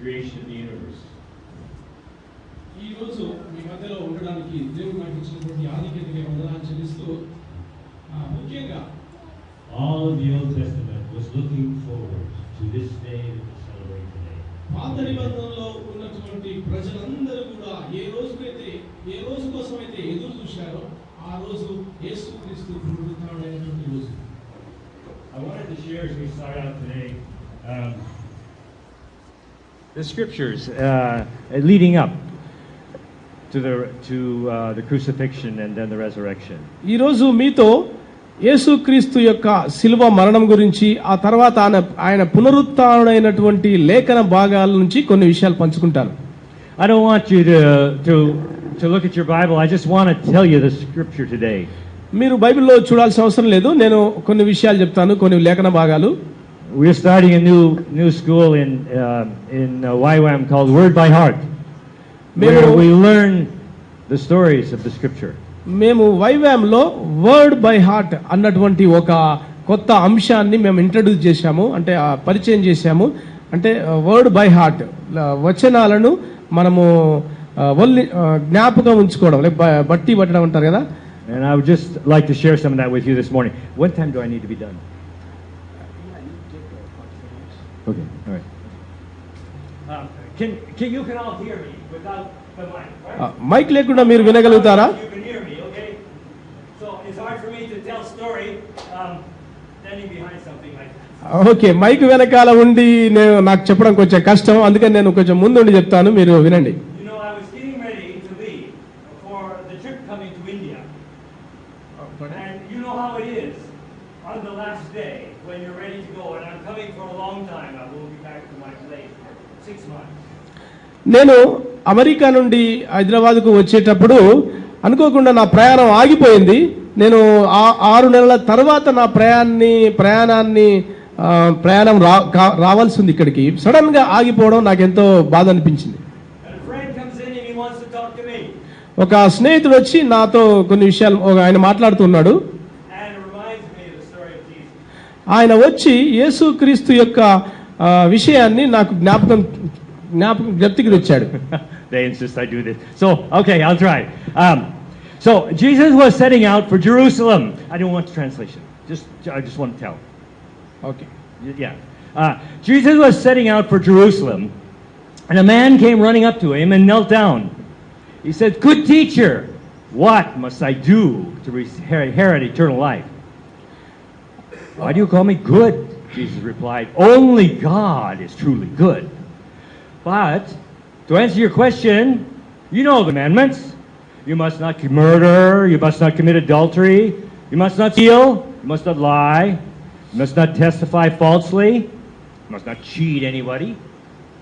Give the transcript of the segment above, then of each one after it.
Creation of the universe. ఈ రోజు మీ మధ్యలో ఉండడానికి దేవుడు నాకు ఇచ్చినటువంటి ఆధిక్యతకి వందనాలు చెల్లిస్తూ ముఖ్యంగా all of the Old Testament was looking forward to this day that we celebrate today. పాత నిబంధనలో ఉన్నటువంటి ప్రజలందరూ కూడా ఏ రోజు కోసమైతే ఎదురు చూశారో ఆ రోజు యేసుక్రీస్తు పునరుత్థానమైనటువంటి రోజు. I wanted to share as we start out today the scriptures leading up to the crucifixion and then the resurrection. ఈ రోజు మీతో యేసుక్రీస్తు యొక్క శిలువ మరణం గురించి ఆ తర్వాత ఆయన పునరుత్థానమైనటువంటి లేఖన భాగాల నుంచి కొన్ని విషయాలు పంచుకుంటాను. I don't want you to look at your Bible. I just want to tell you the scripture today. మీరు బైబిల్లో చూడాల్సిన అవసరం లేదు. నేను కొన్ని విషయాలు చెప్తాను, కొన్ని లేఖన భాగాలు. We're starting a new school in YWAM called Word by Heart, where we learn the stories of the Scripture. మేము YWAMలో వర్డ్ బై హార్ట్ అన్నటువంటి ఒక కొత్త అంశాన్ని మేము ఇంట్రడ్యూస్ చేశాము, అంటే పరిచయం చేశాము. అంటే వర్డ్ బై హార్ట్ వచనాలను మనము జ్ఞాపకం ఉంచుకోవడం, బట్టి పట్టడం అంటారు కదా. And I would just like to share some of that with you this morning. What time do I need to be done? Okay, all right. Can you can all hear me without the mic, right? Mic లేకుండా మీరు వినగలుగుతారా? You can hear me, okay? So it's hard for me to tell story standing behind something like that. Okay, mic వెనకాల ఉండి నాకు చెప్పడం కొంచెం కష్టం, అందుకని నేను కొంచెం ముందుండి చెప్తాను, మీరు వినండి. You know, I was getting ready to leave for the trip coming to India. And you know how it is on the last day when you're ready to go, and I'm coming for a long time. I will be back to my place for 6 months. నేను America నుండి హైదరాబాద్కు వచ్చేటప్పుడు అనుకోకుండా నా ప్రయాణం ఆగిపోయింది. నేను 6 నెలల తర్వాత నా ప్రయాణం రావాల్సి ఉంది ఇక్కడికి. సడన్ గా ఆగిపోవడం నాకు ఎంతో బాధ అనిపించింది. ఒక స్నేహితుడు వచ్చి నాతో కొన్ని విషయాలు ఆయన మాట్లాడుతున్నాడు. ఆయన వచ్చి యేసుక్రీస్తు యొక్క విషయాన్ని నాకు జ్ఞాపకం జ్ఞప్తికి తెచ్చాడు. They insist I do this. So, okay, I'll try. So Jesus was setting out for Jerusalem. I don't want the translation. I just want to tell. Okay. Yeah. Jesus was setting out for Jerusalem, and a man came running up to him and knelt down. He said, "Good teacher, what must I do to inherit eternal life?" "Why do you call me good?" Jesus replied. "Only God is truly good. But to answer your question, you know the commandments. You must not murder, you must not commit adultery, you must not steal, you must not lie, you must not testify falsely, you must not cheat anybody.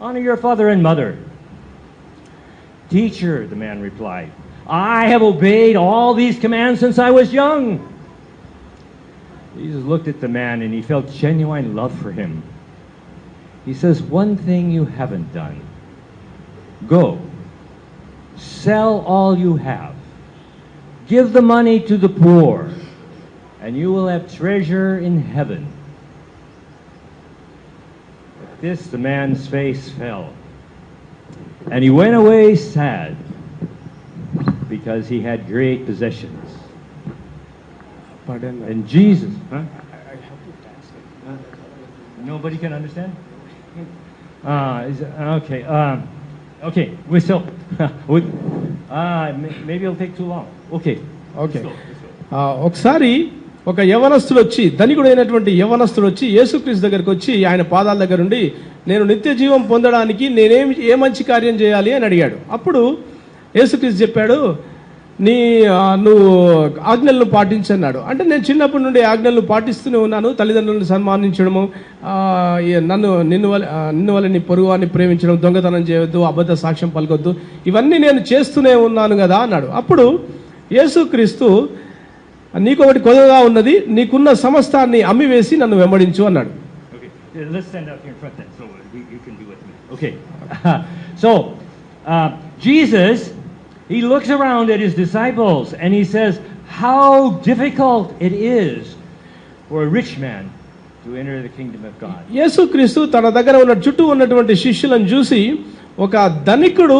Honor your father and mother." "Teacher," the man replied, "I have obeyed all these commands since I was young." Jesus looked at the man and he felt genuine love for him. He says, "One thing you haven't done. Go, sell all you have, give the money to the poor, and you will have treasure in heaven." At this, the man's face fell, and he went away sad, because he had great possessions. And Jesus, huh? I have to translate. Nobody can understand? Okay. Okay. We still. Maybe it'll take too long. Okay. Okay. ఒకసారి ఒక యవనస్తుడు వచ్చి, ధనికుడైనటువంటి యవనస్తుడు వచ్చి యేసుక్రీస్తు దగ్గరికి వచ్చి ఆయన పాదాల దగ్గర ఉండి, "నేను నిత్య జీవం పొందడానికి ఏ మంచి కార్యం చేయాలి" అని అడిగాడు. అప్పుడు యేసుక్రీస్తు చెప్పాడు, నువ్వు ఆజ్ఞలను పాటించన్నాడు. అంటే నేను చిన్నప్పటి నుండి ఆజ్ఞలను పాటిస్తూనే ఉన్నాను. తల్లిదండ్రులను సన్మానించడము, నిన్ను వల్ల నీ పొరుగువాన్ని ప్రేమించడం, దొంగతనం చేయవద్దు, అబద్ధ సాక్ష్యం పలకొద్దు, ఇవన్నీ నేను చేస్తూనే ఉన్నాను కదా అన్నాడు. అప్పుడు యేసుక్రీస్తు, "నీకొకటి కొద్దిగా ఉన్నది, నీకున్న సమస్తాన్ని అమ్మివేసి నన్ను వెంబడించు" అన్నాడు. Let's stand up here in front then, so you can be with me. Okay. So Jesus, he looks around at his disciples and he says, how difficult it is for a rich man to enter the kingdom of God. యేసుక్రీస్తు తన దగ్గర ఉన్న చుట్టూ ఉన్నటువంటి శిష్యులను చూసి ఒక ధనికుడు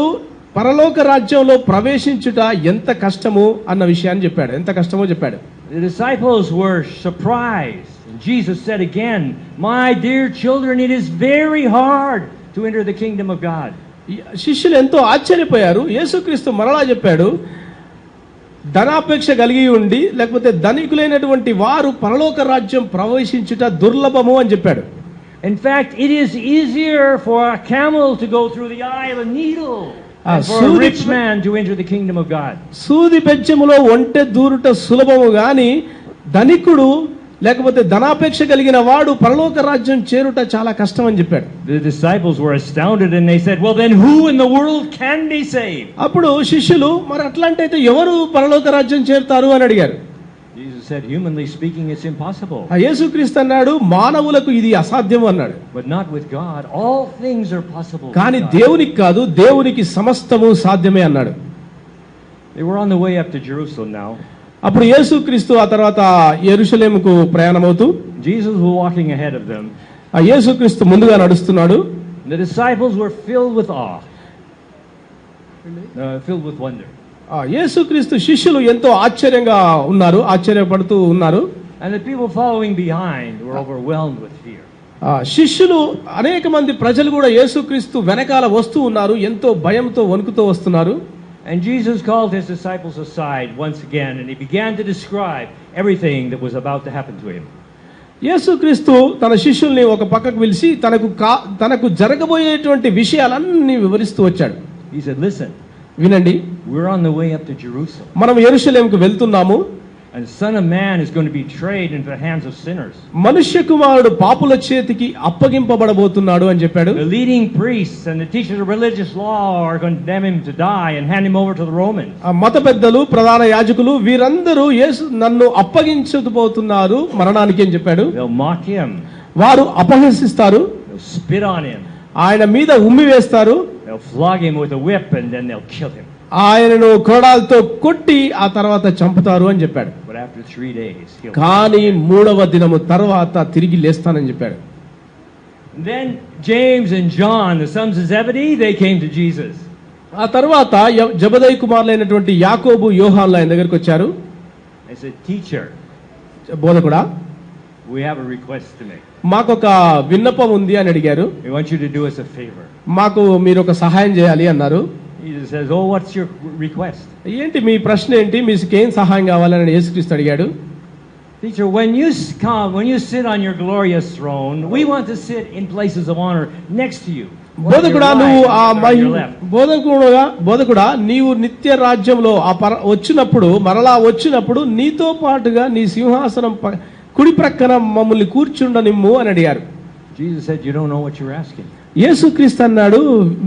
పరలోక రాజ్యంలో ప్రవేశించుట ఎంత కష్టమో అన్న విషయాన్ని చెప్పాడు. ఎంత కష్టమో చెప్పాడు. The disciples were surprised. And Jesus said again, my dear children, it is very hard to enter the kingdom of God. శిష్యులు ఎంతో ఆశ్చర్యపోయారు. యేసుక్రీస్తు మరలా చెప్పాడు, ధనాపేక్ష కలిగి ఉండి లేకపోతే ధనికులైనటువంటి వారు పరలోక రాజ్యం ప్రవేశించుట దుర్లభము అని చెప్పాడు. In fact, it is easier for a camel to go through the eye of a needle than for a rich man to enter the kingdom of God. సూది బెజ్జములో ఒంటె దూరుట సులభము గాని ధనికుడు లేకపోతే ధనాపేక్ష కలిగిన వాడు పరలోక రాజ్యం చేరుట చాలా కష్టం అని చెప్పాడు. The disciples were astounded and they said, well then who in the world can be saved? అప్పుడు శిష్యులు మరి అట్లాంటైతే ఎవరు పరలోక రాజ్యం చేరుతారు అని అడిగారు. Jesus said, humanly speaking, it's impossible. యేసుక్రీస్తు అన్నాడు, మానవులకు ఇది అసాధ్యం అన్నాడు. But not with God. All things are possible. కానీ దేవునికి కాదు, దేవునికి సమస్తము సాధ్యమే అన్నాడు. They were on the way up to Jerusalem now. అప్పుడు యేసుక్రీస్తు ఆ తర్వాత యెరూషలేముకు ప్రయాణమవుతూ Jesus was walking ahead of them. ఆ యేసుక్రీస్తు ముందుగా నడుస్తున్నాడు. The disciples were filled with awe. Filled with wonder. ఆ యేసుక్రీస్తు శిష్యులు ఎంతో ఆశ్చర్యంగా ఉన్నారు, ఆశ్చర్యపడుతూ ఉన్నారు. And the people following behind were overwhelmed with fear. శిష్యులు అనేక మంది ప్రజలు కూడా యేసుక్రీస్తు వెనకాల వస్తూ ఉన్నారు, ఎంతో భయంతో వణుకుతూ వస్తున్నారు. And Jesus called his disciples aside once again and he began to describe everything that was about to happen to him. యేసుక్రీస్తు తన శిష్యుల్ని ఒక పక్కకు పిలిచి తనకు జరగబోయేటువంటి విషయాలన్నీ వివరిస్తూ వచ్చాడు. He said, listen, వినండి, we're on the way up to Jerusalem. మనం యెరూషలేముకు వెళ్తున్నాము. And the Son of Man is going to be betrayed into the hands of sinners. మనుష్య కుమారుడు పాపుల చేతికి అప్పగింపబడబోతున్నాడు అని చెప్పాడు. The leading priests and the teachers of religious law are going to condemn him to die and hand him over to the Romans. ఆ మత పెద్దలు, ప్రధాన యాజకులు వీరందరూ యేసు నన్ను అప్పగించబోతున్నారు మరణానికి అని చెప్పాడు. They'll mock him. వారు అపహసిస్తారు. They'll spit on him. ఆయన మీద ఉమ్మి వేస్తారు. They'll flog him with a whip and then they'll kill him. ఆయనను కొరడాలతో కొట్టి ఆ తర్వాత చంపుతారు అని చెప్పాడు. But after 3 days, కానీ 3వ దినము తర్వాత తిరిగి లేస్తానని చెప్పాడు. Then James and John, the sons of Zebedee, they came to Jesus. ఆ తర్వాత జబదయి కుమారులైనటువంటి యాకోబు, యోహాన్లు ఆయన దగ్గరికి వచ్చారు. They said, "Teacher, బోధకుడా, we have a request to make. మాకొక విన్నపం ఉంది అని అడిగారు. We want you to do us a favor." మాకు మీరు ఒక సహాయం చేయాలి అన్నారు. Jesus says, "Oh, what's your request?" ఏంటి మీ ప్రశ్న ఏంటి, మీకేం సహాయం కావాలని యేసుక్రీస్తు అడిగాడు. Teacher, when you sit on your glorious throne, we want to sit in places of honor next to you. బోధకుడా, నువ్వు బోధకుడా నీవు నిత్య రాజ్యంలో మరలా వచ్చినప్పుడు నీతో పాటుగా నీ సింహాసనం కుడి ప్రక్కన మమ్మల్ని కూర్చుండనిమ్ము అని అడిగారు. Jesus said, "You don't know what you're asking." యేసుక్రీస్తు అన్నాడు,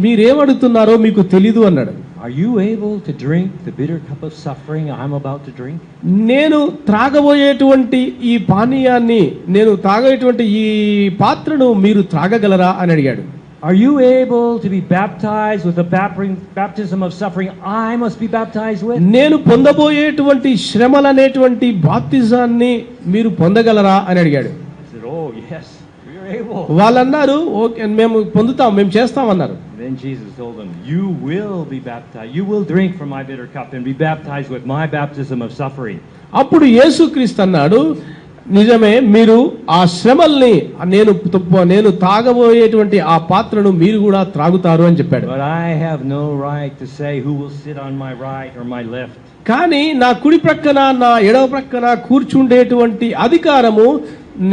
మీరేమడుగుతున్నారో మీకు తెలీదు అన్నాడు. Are you able to drink the bitter cup of suffering I'm about to drink? నేను త్రాగబోయేటువంటి ఈ పానీయాన్ని, నేను తాగేటువంటి ఈ పాత్రను మీరు త్రాగగలరా అని అడిగాడు. Are you able to be baptized with the baptism of suffering I must be baptized with? నేను పొందబోయేటువంటి శ్రమలనేటువంటి బాప్తిజాన్ని మీరు పొందగలరా అని అడిగాడు. I said, "Oh, yes, we are able." వాళ్ళన్నారు, ఓకే, మేము పొందుతాం, మేము చేస్తామన్నారు. Then Jesus told them, "You will be baptized. You will drink from my bitter cup and be baptized with my baptism of suffering." అప్పుడు యేసుక్రీస్తు అన్నాడు, నిజమే, మీరు ఆ శ్రమల్ని నేను తాగబోయేటువంటి ఆ పాత్రను మీరు కూడా త్రాగుతారు అని చెప్పాడు. But I have no right to say who will sit on my right or my left. కానీ నా కుడి ప్రక్కన నా ఎడవ ప్రక్కన కూర్చుండేటువంటి అధికారము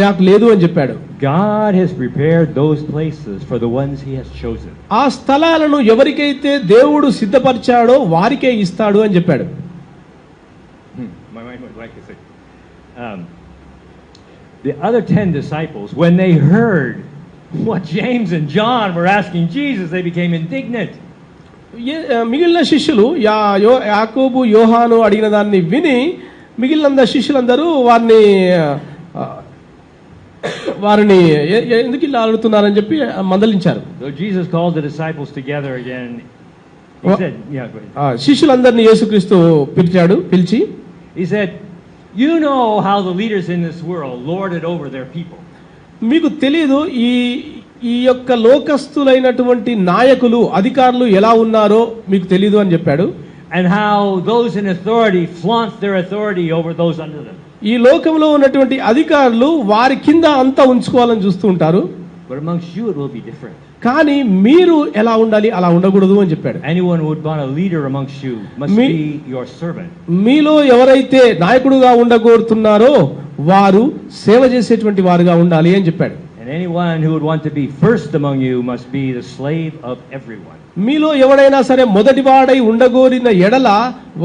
నాకు లేదు అని చెప్పాడు. God has prepared those places for the ones he has chosen. ఆ స్థలాలను ఎవరికైతే దేవుడు సిద్ధపరిచాడో వారికే ఇస్తాడు అని చెప్పాడు. My mind went blank. The other 10 disciples, when they heard what James and John were asking Jesus, they became indignant. మిగిలిన శిష్యులు యాకోబు, యోహాను అడిగిన దాన్ని విని మిగిలిన శిష్యులందరూ వారిని ఎందుకు ఇలా అడుగుతున్నారని చెప్పి మందలించారు. So Jesus called the disciples together again He said, yeah, go ahead. శిష్యులందరినీ యేసుక్రీస్తు పిలిచి He said, you know how the leaders in this world lord it over their people. మీకు తెలియదు ఈ యొక్క లోకస్తులైనటువంటి నాయకులు అధికారులు ఎలా ఉన్నారో మీకు తెలియదు అని చెప్పాడు. And how those in authority flaunt their authority over those under them. ఈ లోకంలో ఉన్నటువంటి అధికారులు వారి కింద అంతా ఉంచుకోవాలని చూస్తూ ఉంటారు. But amongst you it will be different. కానీ మీరు ఎలా ఉండాలి, అలా ఉండకూడదు అని చెప్పాడు. Anyone who would want a leader amongst you must be your servant. మీలో ఎవరైతే నాయకుడుగా ఉండగోరుతున్నారో వారు సేవ చేసేటువంటి వారుగా ఉండాలి అని చెప్పాడు. And anyone who would want to be first among you must be the slave of everyone. మీలో ఎవడైనా సరే మొదటివాడై ఉండగోరిన ఎడల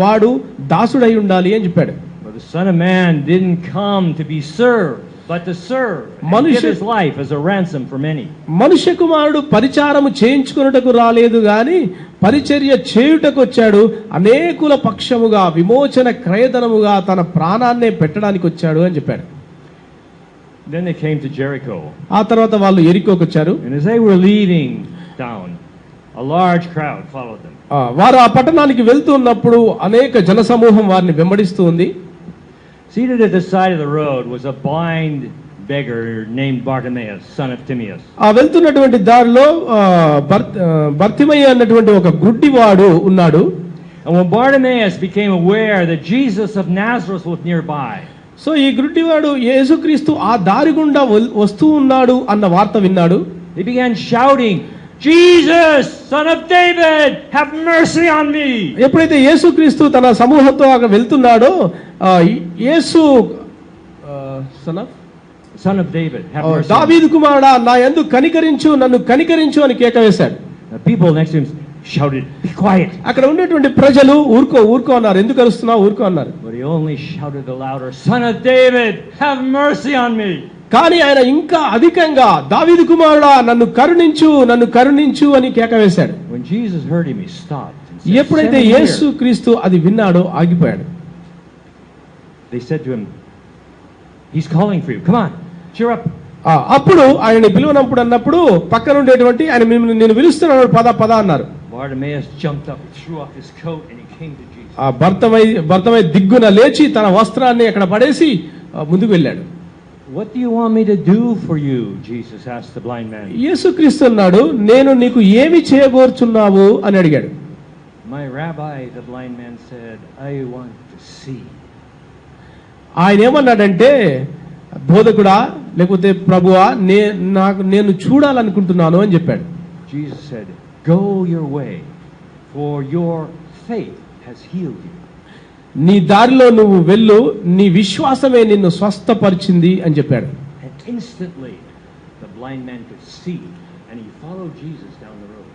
వాడు దాసుడై ఉండాలి అని చెప్పాడు. For the Son of Man didn't come to be served, but to serve and give his life as a ransom for many. మనుష్య కుమారుడు పరిచారము చేయించుకొనుటకు రాలేదు గాని పరిచర్య చేయుటకు వచ్చాడు, అనేకుల పక్షముగా విమోచన క్రయధనముగా తన ప్రాణాన్నే పెట్టడానికి వచ్చాడు అని చెప్పాడు. Then they came to Jericho. ఆ తర్వాత వాళ్ళు ఎరికోకు వచ్చారు. And as they were leaving down, a large crowd followed them. వారు ఆ పట్టణానికి వెళ్తూ ఉన్నప్పుడు అనేక జనసమూహం వారిని వెంబడిస్తూ ఉంది. Seated at the side of the road was a blind beggar named Bartimaeus, son of Timaeus. ఆ వెళ్తున్నటువంటి దారిలో బర్తిమయ్య అన్నటువంటి ఒక గుడ్డివాడు ఉన్నాడు. And when Bartimaeus became aware that Jesus of Nazareth was nearby, so ఈ గుడ్డివాడు యేసుక్రీస్తు ఆ దారి గుండా వస్తూ ఉన్నాడు అన్న వార్త విన్నాడు. he began shouting, Jesus, son of David, have mercy on me. ఎప్పుడైతే యేసుక్రీస్తు తన సమూహంతో అక్కడ వెళ్తున్నాడో యేసు son of David, have mercy. దావీదు కుమారుడా నా యందు కనికరించు, నన్ను కనికరించు అని కేక వేశాడు. The people next to him shouted, be quiet. అక్కడ ఉండేటువంటి ప్రజలు ఊరుకో అన్నారు. ఎందుకు అరుస్తున్నావు, ఊరుకో అన్నారు. But he only shouted the louder, son of David, have mercy on me. కానీ ఆయన ఇంకా అధికంగా దావీదు కుమారుడా నన్ను కరుణించు అని కేక వేశాడు. When Jesus heard him, he stopped. ఎప్పుడైతే యేసుక్రీస్తు అది విన్నాడో ఆగిపోయాడు. They said to him, he's calling for you. Come on, cheer up. అప్పుడు ఆయనని పిలువనప్పుడు అన్నప్పుడు పక్కన ఉండేటువంటి ఆయన నేను పిలుస్తున్నాను, పద అన్నారు. Bartimaeus jumped up, threw off his coat, and he came to Jesus. ఆ భర్తమై దిగ్గున లేచి తన వస్త్రాన్ని అక్కడ పడేసి ముందుకు వెళ్ళాడు. What do you want me to do for you? Jesus asked the blind man. యేసుక్రీస్తు అన్నాడు, నేను నీకు ఏమి చేయగోరుచున్నావు అని అడిగాడు. My rabbi, the blind man said, I want to see. ఆయన ఏమన్నాడంటే, బోధకుడా లేకపోతే ప్రభువా నేను చూడాలనుకుంటున్నాను అని చెప్పాడు. Jesus said, go your way, for your faith has healed you. నీ దారిలో నువ్వు వెళ్ళు, నీ విశ్వాసమే నిన్ను స్వస్థపరిచింది అని చెప్పాడు. And instantly the blind man could see, and he followed Jesus down the road.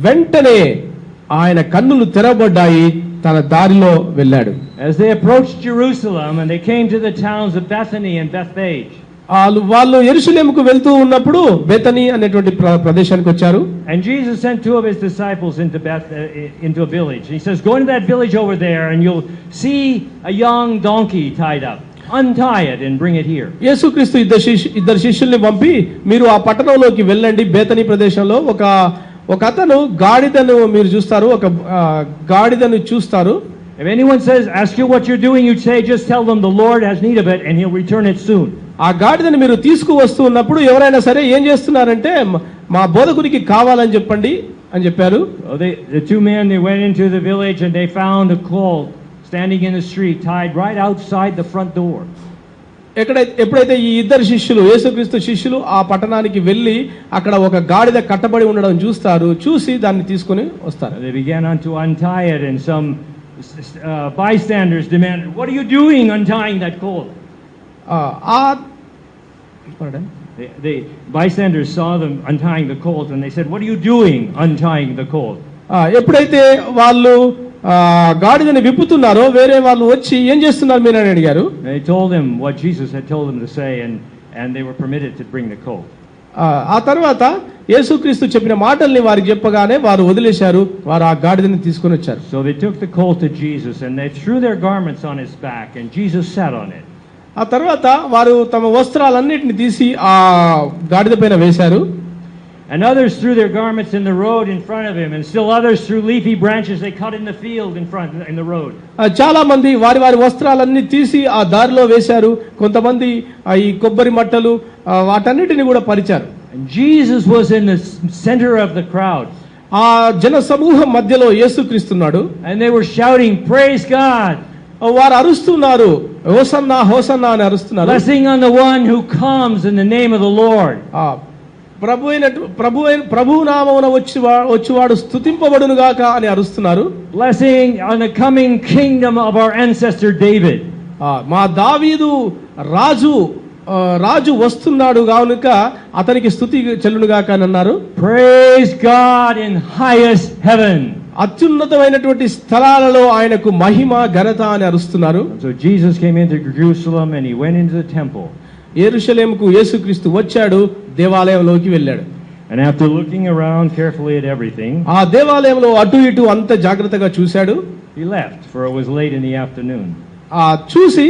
వెంటనే ఆయన కన్నులు తెరవబడ్డాయి, తన దారిలో వెళ్ళాడు. As they approached Jerusalem and they came to the towns of Bethany and Bethphage. వాళ్ళు యెరూషలేముకు వెళ్తూ ఉన్నప్పుడు బెతనీ అనేటువంటి ప్రదేశానికి వచ్చారు. And Jesus sent two of his disciples into a village. He says, go into that village over there and you'll see a young donkey tied up. Untie it and bring it here. యేసుక్రీస్తు ఇద్దరు శిష్యుల్ని పంపి మీరు ఆ పట్టణంలోకి వెళ్ళండి. బెతనీ ప్రదేశంలో ఒక అతను గాడిదను మీరు చూస్తారు, ఒక గాడిదను చూస్తారు. If anyone says, ask you what you're doing, you say, just tell them the Lord has need of it and he'll return it soon. ఆ గాడిదని మీరు తీసుకువస్తూ ఉన్నప్పుడు ఎవరైనా సరే ఏం చేస్తున్నారంటే మా బోధకునికి కావాలని చెప్పండి అని చెప్పారు. The two men, they went into the village and they found a colt standing in the street tied right outside the front door. ఎప్పుడైతే ఈ ఇద్దరు శిష్యులు యేసుక్రీస్తు శిష్యులు ఆ పట్టణానికి వెళ్ళి అక్కడ ఒక గాడిద కట్టబడి ఉండడం చూసి దాన్ని తీసుకొని వస్తారు. They began to untie it and some bystanders demanded, what are you doing untying that colt? The bystanders saw them untying the colt and they said, what are you doing untying the colt? ఎప్పుడైతే వాళ్ళు గాడిదని విప్పుతున్నారో వేరే వాళ్ళు వచ్చి ఏం చేస్తున్నారు మీరు అని అడిగారు. They told him what Jesus had told them to say and they were permitted to bring the colt. ఆ తర్వాత యేసుక్రీస్తు చెప్పిన మాటల్ని వారికి చెప్పగానే వారు వదిలేశారు, వారు ఆ గాడిదని తీసుకొని వచ్చారు. So they took the colt to Jesus and they threw their garments on his back and Jesus sat on it. ఆ తర్వాత వారు తమ వస్త్రాలన్నిటిని తీసి ఆ గాడిద పైన వేశారు. And others threw their garments in the road in front of him, and still others threw leafy branches they cut in the field in the road. చాలా మంది వారి వారి వస్త్రాలన్నీ తీసి ఆ దారిలో వేశారు. కొంతమంది ఈ కొబ్బరి మట్టలు వాటన్నిటిని కూడా పరిచారు. And Jesus was in the center of the crowd. ఆ జన సమూహం మధ్యలో యేసుక్రీస్తున్నాడు. And they were shouting, "Praise God!" వారు అరుస్తున్నారు, హోసన్నా హోసన్నా అని అరుస్తున్నారు. Blessing on the one who comes in the name of the Lord. ప్రభు నామమున వచ్చువాడు స్తుతింపబడును గాక అని అరుస్తున్నారు. Blessing on the coming kingdom of our ancestor David. మా దావీదు రాజు వస్తున్నాడు గానుక అతనికి స్తుతి చెల్లును గాక అని అన్నారు. Praise God in highest heaven. అత్యున్నతమైనటువంటి స్థలాలలో ఆయనకు మహిమ ఘనత అని అరుస్తున్నారు. So Jesus came into Jerusalem and he went into the temple. యెరూషలేముకు యేసుక్రీస్తు వచ్చాడు, దేవాలయంలోకి వెళ్ళాడు. And after looking around carefully at everything, ఆ దేవాలయంలో అటు ఇటు అంత జాగ్రత్తగా చూశాడు. he left, for it was late in the afternoon. చూసి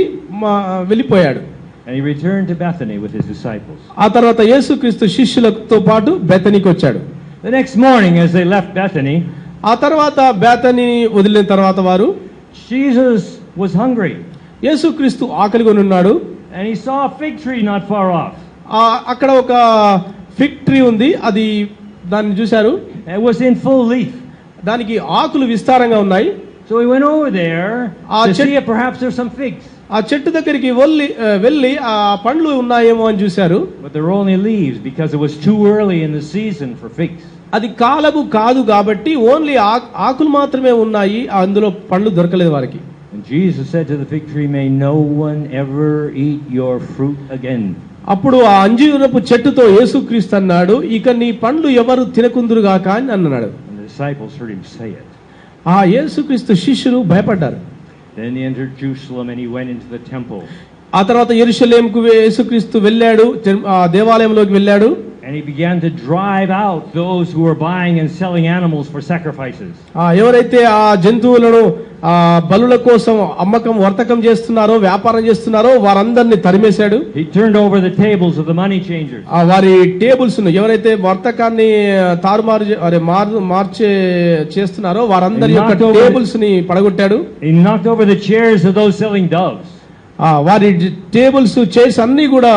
వెళ్ళిపోయాడు. And he returned to Bethany with his disciples. ఆ తర్వాత యేసుక్రీస్తు శిష్యులతో పాటు బెతనీకి వచ్చాడు. The next morning as they left Bethany, ఆ తర్వాత బెతనీని వదిలిన తర్వాత వారు, Jesus was hungry. యేసుక్రీస్తు ఆకలిగొని ఉన్నాడు. And he saw a fig tree not far off. అక్కడ ఒక ఫిగ్ ట్రీ ఉంది, అది దాన్ని చూశారు. It was in full leaf. దానికి ఆకులు విస్తారంగా ఉన్నాయి. So he went over there to see if perhaps there's some figs. ఆ చెట్టు దగ్గరికి వెళ్ళి ఆ పండ్లు ఉన్నాయేమో అని చూశారు. But there were only leaves because it was too early in the season for figs. అది కాలము కాదు కాబట్టి ఓన్లీ ఆకులు మాత్రమే ఉన్నాయి, అందులో పండ్లు దొరకలేదు వారికి. And Jesus said to the fig tree, "May no one ever eat your fruit again." అప్పుడు ఆ అంజూరపు చెట్టుతో యేసుక్రీస్తు అన్నాడు, ఇక నీ పండ్లు ఎవరు తినకుందురుగాక అని అన్నాడు. And the disciples heard him say it. ఆ యేసుక్రీస్తు శిష్యులు భయపడ్డారు. Then he entered Jerusalem and he went into the temple. ఆ తర్వాత యెరూషలేముకు యేసుక్రీస్తు వెళ్ళాడు, దేవాలయంలోకి వెళ్ళాడు. And he began to drive out those who were buying and selling animals for sacrifices. ఎవరైతే ఆ జంతువులను బలుల కోసం వర్తకం చేస్తున్నారో, వ్యాపారం చేస్తున్నారో వారందరిని తరిమేశాడు. He turned over the tables of the money changers. వారి టేబుల్స్ ఎవరైతే వర్తకాన్ని మార్చే చేస్తున్నారో వారందరి యొక్క టేబుల్స్ ని పడగొట్టాడు. He knocked over the chairs of those selling doves. వారి టేబుల్స్ చైర్స్ అన్ని కూడా.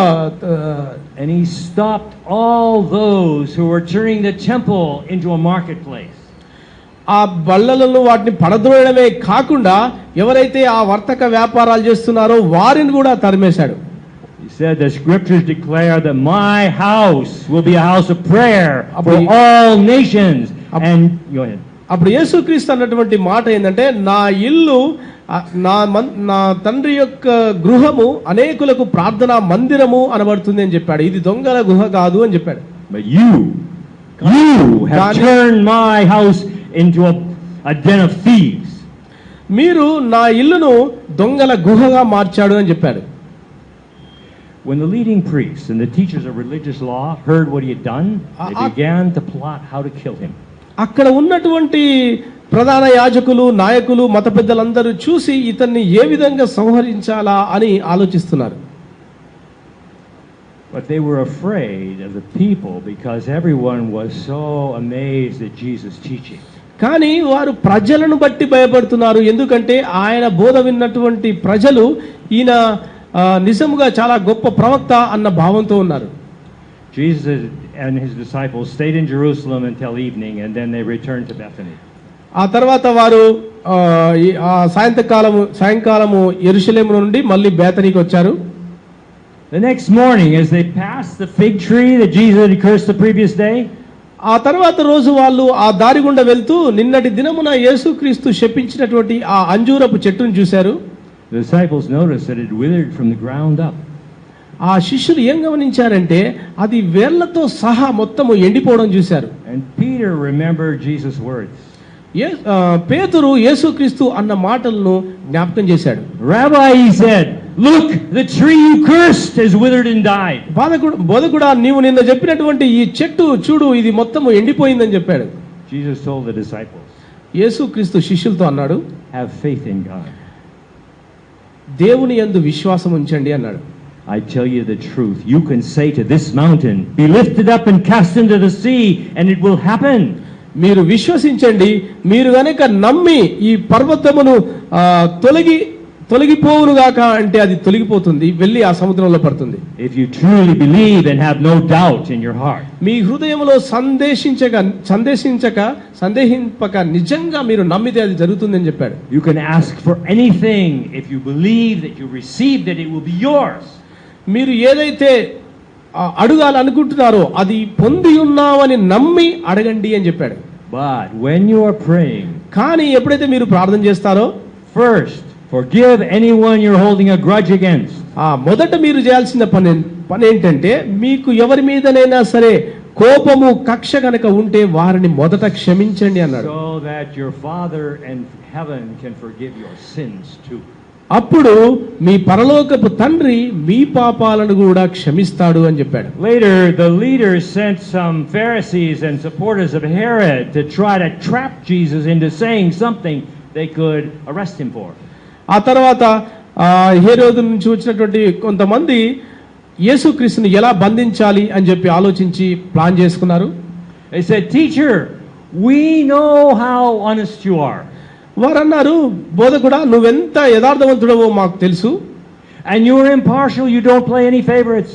And he stopped all those who were turning the temple into a marketplace. ఆ బల్లలను వాటిని పడద్రోయడమే కాకుండా ఎవరైతే ఆ వర్తక వ్యాపారాలు చేస్తున్నారో వారిని కూడా తరిమేశాడు. He said the scriptures declare that my house will be a house of prayer for all nations. And go ahead. అప్పుడు యేసుక్రీస్తు అన్నటువంటి మాట ఏంటంటే, నా ఇల్లు నా తండ్రి యొక్క గృహము అనేకులకు ప్రార్థనా మందిరము అనబడుతుంది అని చెప్పాడు. ఇది దొంగల గుహ కాదు అని చెప్పాడు. But you have turned my house into a den of thieves. మీరు నా ఇల్లును దొంగల గుహగా మార్చాడు అని చెప్పాడు. When the leading priests and the teachers of religious law heard what he had done, they began to plot how to kill him. అక్కడ ఉన్నటువంటి ప్రధాన యాజకులు, నాయకులు, మత పెద్దలందరూ చూసి ఇతన్ని ఏ విధంగా సంహరించాలా అని ఆలోచిస్తున్నారు. But they were afraid of the people because everyone was so amazed at Jesus' teaching. కానీ వారు ప్రజలను బట్టి భయపడుతున్నారు, ఎందుకంటే ఆయన బోధ విన్నటువంటి ప్రజలు ఈయన నిజముగా చాలా గొప్ప ప్రవక్త అన్న భావంతో ఉన్నారు. Jesus and his disciples stayed in Jerusalem until evening and then they returned to Bethany. ఆ తర్వాత వారు సాయంకాలము యెరూషలేము నుండి మళ్ళీ బేతనీకి వచ్చారు. The next morning as they passed the fig tree that Jesus had cursed the previous day, ఆ తర్వాత రోజు వాళ్ళు ఆ దారి గుండా వెళ్తూ నిన్నటి దినమున యేసుక్రీస్తు శపించినటువంటి ఆ అంజూరపు చెట్టును చూశారు. The disciples noticed that it withered from the ground up. ఆ శిష్యులు ఏం గమనించారంటే అది వేళ్లతో సహా మొత్తము ఎండిపోవడం చూశారు. And Peter remembered Jesus' words. పేతురు యేసుక్రీస్తు అన్న మాటలను జ్ఞాపకం చేశాడు. Rabbi, he said, look, the tree you cursed has withered and died. బోధకుడా, నీవు నిన్న చెప్పినటువంటి ఈ చెట్టు చూడు, ఇది మొత్తము ఎండిపోయిందని చెప్పాడు. Jesus told the disciples, యేసుక్రీస్తు శిష్యులతో అన్నాడు, have faith in God. దేవుని యందు విశ్వాసం ఉంచండి అన్నాడు. I tell you the truth. You can say to this mountain, be lifted up and cast into the sea, and it will happen. మీరు విశ్వసించండి, మీరు గనక నమ్మి ఈ పర్వతమును తొలగిపోవునుగాక అంటే అది తొలగిపోతుంది, వెళ్ళి ఆ సముద్రంలో పడుతుంది. If you truly believe and have no doubt in your heart. మీ హృదయంలో సందేహింపక నిజంగా మీరు నమ్మితే అది జరుగుతుందని చెప్పాడు. You can ask for anything if you believe that you received it, it will be yours. మీరు ఏదైతే అడగాలనుకుంటున్నారో అది పొంది ఉన్నామని నమ్మి అడగండి అని చెప్పాడు. But when you are praying, కానీ ఎప్పుడైతే మీరు ప్రార్థన చేస్తారో, first forgive anyone you're holding a grudge against. మొదట మీరు చేయాల్సిన పని ఏంటంటే, మీకు ఎవరి మీదనైనా సరే కోపము కక్ష కనుక ఉంటే వారిని మొదట క్షమించండి అన్నాడు. So that your Father in heaven can forgive your sins too. అప్పుడు మీ పరలోకపు తండ్రి మీ పాపాలను కూడా క్షమిస్తాడు అని చెప్పాడు. Later the leaders sent some Pharisees and supporters of Herod to try to trap Jesus into saying something they could arrest him for. ఆ తర్వాత హేరోదు నుంచి వచ్చినటువంటి కొంతమంది యేసుక్రీస్తుని ఎలా బంధించాలి అని చెప్పి ఆలోచించి ప్లాన్ చేసుకున్నారు. They said, "Teacher, we know how honest you are." వారు అన్నారు, బోధకుడా నువ్వెంత యథార్థవంతుడవో మాకు తెలుసు. And you are impartial, you don't play any favorites.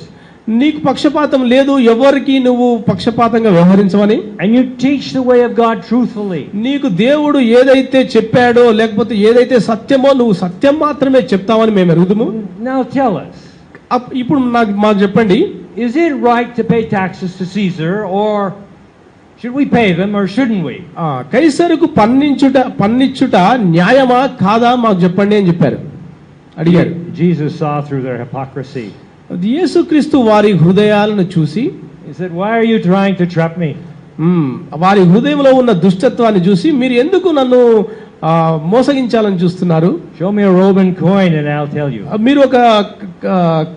నీకు పక్షపాతం లేదు, ఎవరికి నువ్వు పక్షపాతంగా వ్యవహరించవని. And you teach the way of God truthfully. నీకు దేవుడు ఏదైతే చెప్పాడో లేకపోతే ఏదైతే సత్యమో నువ్వు సత్యం మాత్రమే చెప్తావని మేము ఎరుగుదుము. Now tell us. ఇప్పుడు మాకు చెప్పండి, is it right to pay taxes to Caesar, or should we pay them, or shouldn't we? కైసరుకు పన్నిచ్చుట న్యాయమా కాదా మాకు చెప్పండి అని చెప్పారు, అడిగారు. Jesus saw through their hypocrisy. యేసుక్రీస్తు వారి హృదయాలను చూసి, he said, "Why are you trying to trap me?" వారి హృదయంలో ఉన్న దుష్టత్వాన్ని చూసి, మీరు ఎందుకు నన్ను మోసగించాలని చూస్తున్నారు? Show me a Roman coin and I'll tell you. మీరు ఒక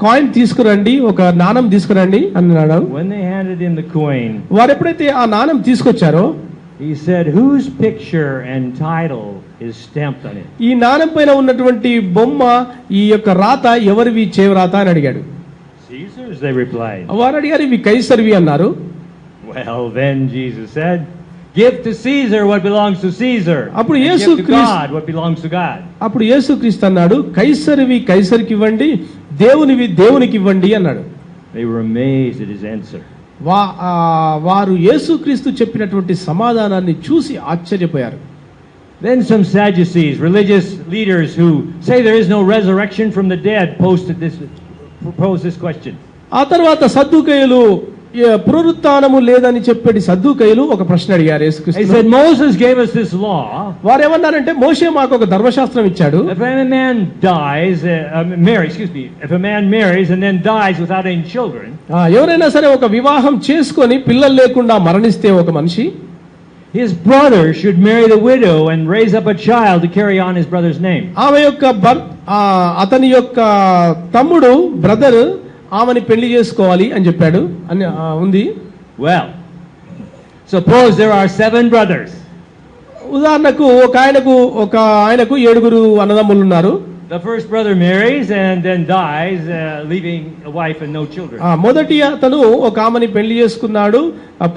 కాయిన్ తీసుకురండి, ఒక నాణం తీసుకురండి అన్నాడు. When they handed him the coin, వారు ఎప్పుడైతే ఆ నాణం తీసుకొచ్చారో, he said, "Whose picture and title is stamped on it?" ఈ నాణం పైన ఉన్నటువంటి బొమ్మ, ఈ యొక్క రాత ఎవరివి, చేవరాత అని అడిగాడు. Caesar's, they replied. వారు అడిగారు, ఇవి కైసర్వి అన్నారు. Well, then Jesus said, "Give to Caesar what belongs to Caesar, అప్పుడు and give to God what belongs to God." అప్పుడు యేసుక్రీస్తు అన్నాడు, కైసరివి కైసరికి ఇవ్వండి, దేవునివి దేవునికి ఇవ్వండి అన్నాడు. They were amazed at his answer. వారు యేసుక్రీస్తు చెప్పినటువంటి సమాధానాన్ని చూసి ఆశ్చర్యపోయారు. Then some Sadducees, religious leaders who say there is no resurrection from the dead, proposed this question. ఆ తర్వాత సద్దూకయ్యులు, పునరుత్థానము లేదని చెప్పేటి సద్దూకయ్యులు ఒక ప్రశ్న అడిగారు యేసుక్రీస్తు. He said, "Moses gave us this law." వారు ఏమన్నారంటే, మోషే మాకు ఒక ధర్మశాస్త్రం ఇచ్చాడు. If a man marries and then dies without any children, ఎవరైనా సరే ఒక వివాహం చేసుకొని పిల్లలు లేకుండా మరణిస్తే ఒక మనిషి, his brother should marry the widow and raise up a child to carry on his brother's name. ఆమె యొక్క అతని యొక్క తమ్ముడు బ్రదర్ ఆమెని పెళ్లి చేసుకోవాలి అని చెప్పాడు అని ఉంది. Well, suppose there are 7 brothers. ఉదాహరణకు ఒక ఆయనకు 7 అన్నదమ్ములు ఉన్నారు. The first brother marries and then dies, leaving a wife and no children. మొదటి అతను ఒక ఆమెని పెళ్లి చేసుకున్నాడు,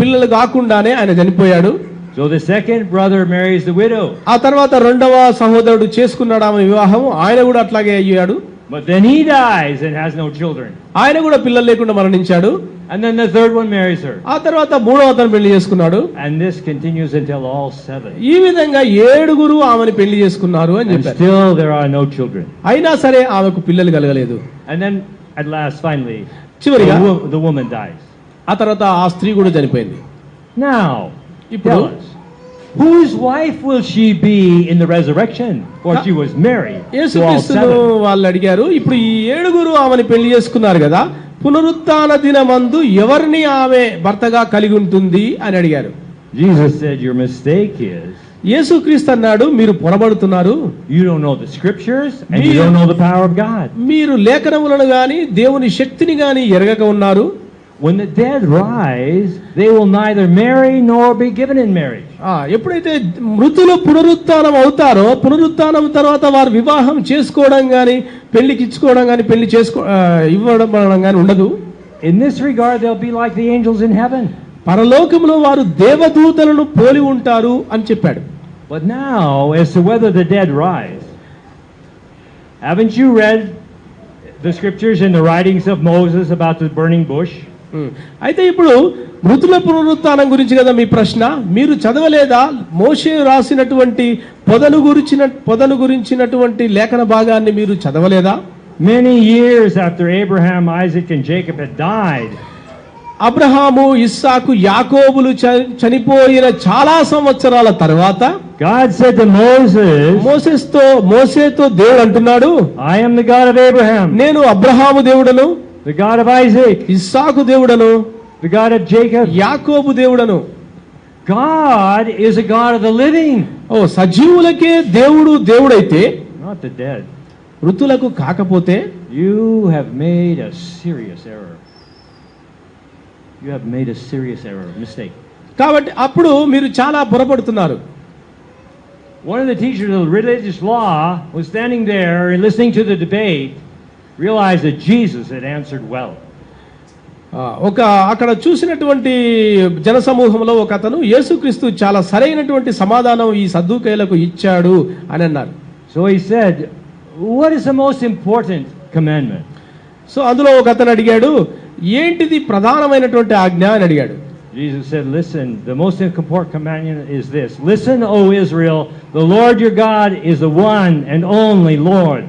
పిల్లలు కాకుండానే ఆయన చనిపోయాడు. So the second brother marries the widow. ఆ తర్వాత రెండవ సహోదరుడు చేసుకున్నాడు ఆమె వివాహం, ఆయన కూడా అట్లాగే అయ్యాడు. But then he dies and has no children. ఆయన కూడా పిల్లలు లేకుండా మరణించాడు. And then the third one marries her. ఆ తర్వాత మూడవ అతను పెళ్లి చేసుకున్నాడు. And this continues until all 7. ఈ విధంగా 7 ఆమెని పెళ్లి చేసుకున్నారు అని చెప్పారు. Still there are no children. అయినా సరే ఆమెకు పిల్లలు కలగలేదు. And then at last, finally, చివరిగా the woman dies. ఆ తర్వాత ఆ స్త్రీ కూడా చనిపోయింది. Now, ఇప్పుడు tell us, whose wife will she be in the resurrection? For she was married to all 7. యేసుక్రీస్తును వాళ్ళు అడిగారు, ఇప్పుడు ఈ 7 ఆమెని పెళ్లి చేసుకున్నారు కదా, పునరుత్థాన దినమందు ఎవరిని ఆమె భర్తగా కలిగి ఉంటుంది అని అడిగారు. Jesus said, your mistake is, యేసుక్రీస్తు అన్నాడు, మీరు పొరబడుతున్నారు. You don't know the scriptures and you don't know the power of God. మీరు లేఖనములను గాని దేవుని శక్తిని గాని ఎరగక ఉన్నారు. when the dead rise, they will neither marry nor be given in marriage. ఎప్పుడైతే మృతులు పునరుత్థానం అవుతారో పునరుత్థానం తర్వాత వారు వివాహం చేసుకోవడం గాని పెళ్లికి ఇచ్చుకోవడం గాని పెళ్లి ఇవ్వడం గాని ఉండదు. In this regard, they'll be like the angels in heaven. పరలోకములో వారు దేవదూతలను పోలి ఉంటారు అని చెప్పాడు. But now, as to whether the dead rise, haven't you read the scriptures in the writings of Moses about the burning bush? అయితే ఇప్పుడు మృతుల పునరుత్థానం గురించి కదా మీ ప్రశ్న. మీరు చదవలేదా మోషే రాసినటువంటి పొదను గురించినటువంటి లేఖన భాగాన్ని మీరు చదవలేదా? Many years after Abraham, Isaac and Jacob had died, Abraham ఇస్సాకు యాకోబులు చనిపోయిన చాలా సంవత్సరాల తర్వాత God said to మోసేతో దేవుడు అంటున్నాడు, I am the God of Abraham, నేను అబ్రహాము దేవుడను, the God of Isaac, ఇస్సాకు దేవుడను, the God of Jacob. యాకోబు దేవుడను. God is a God of the living. సజీవులకే దేవుడైతే not the dead. మృతులకు కాకపోతే You have made a serious error. You have made a serious error, mistake. కాబట్టి అప్పుడు మీరు చాలా పొరపడుతున్నారు. One of the teachers of religious law was standing there and listening to the debate, realized that Jesus had answered well. అక్కడ చూసినటువంటి జనసమూహంలో ఒక అతను యేసుక్రీస్తు చాలా సరైనటువంటి సమాధానం ఈ సద్దూకయ్యులకు ఇచ్చాడు అని అన్నారు. So he said, what is the most important commandment? So అందులో ఒక అతను అడిగాడు, ఏంటిది ప్రధానమైనటువంటి ఆజ్ఞ అని అడిగాడు. Jesus said, listen, the most important commandment is this. Listen, O Israel, the Lord your God is the one and only Lord.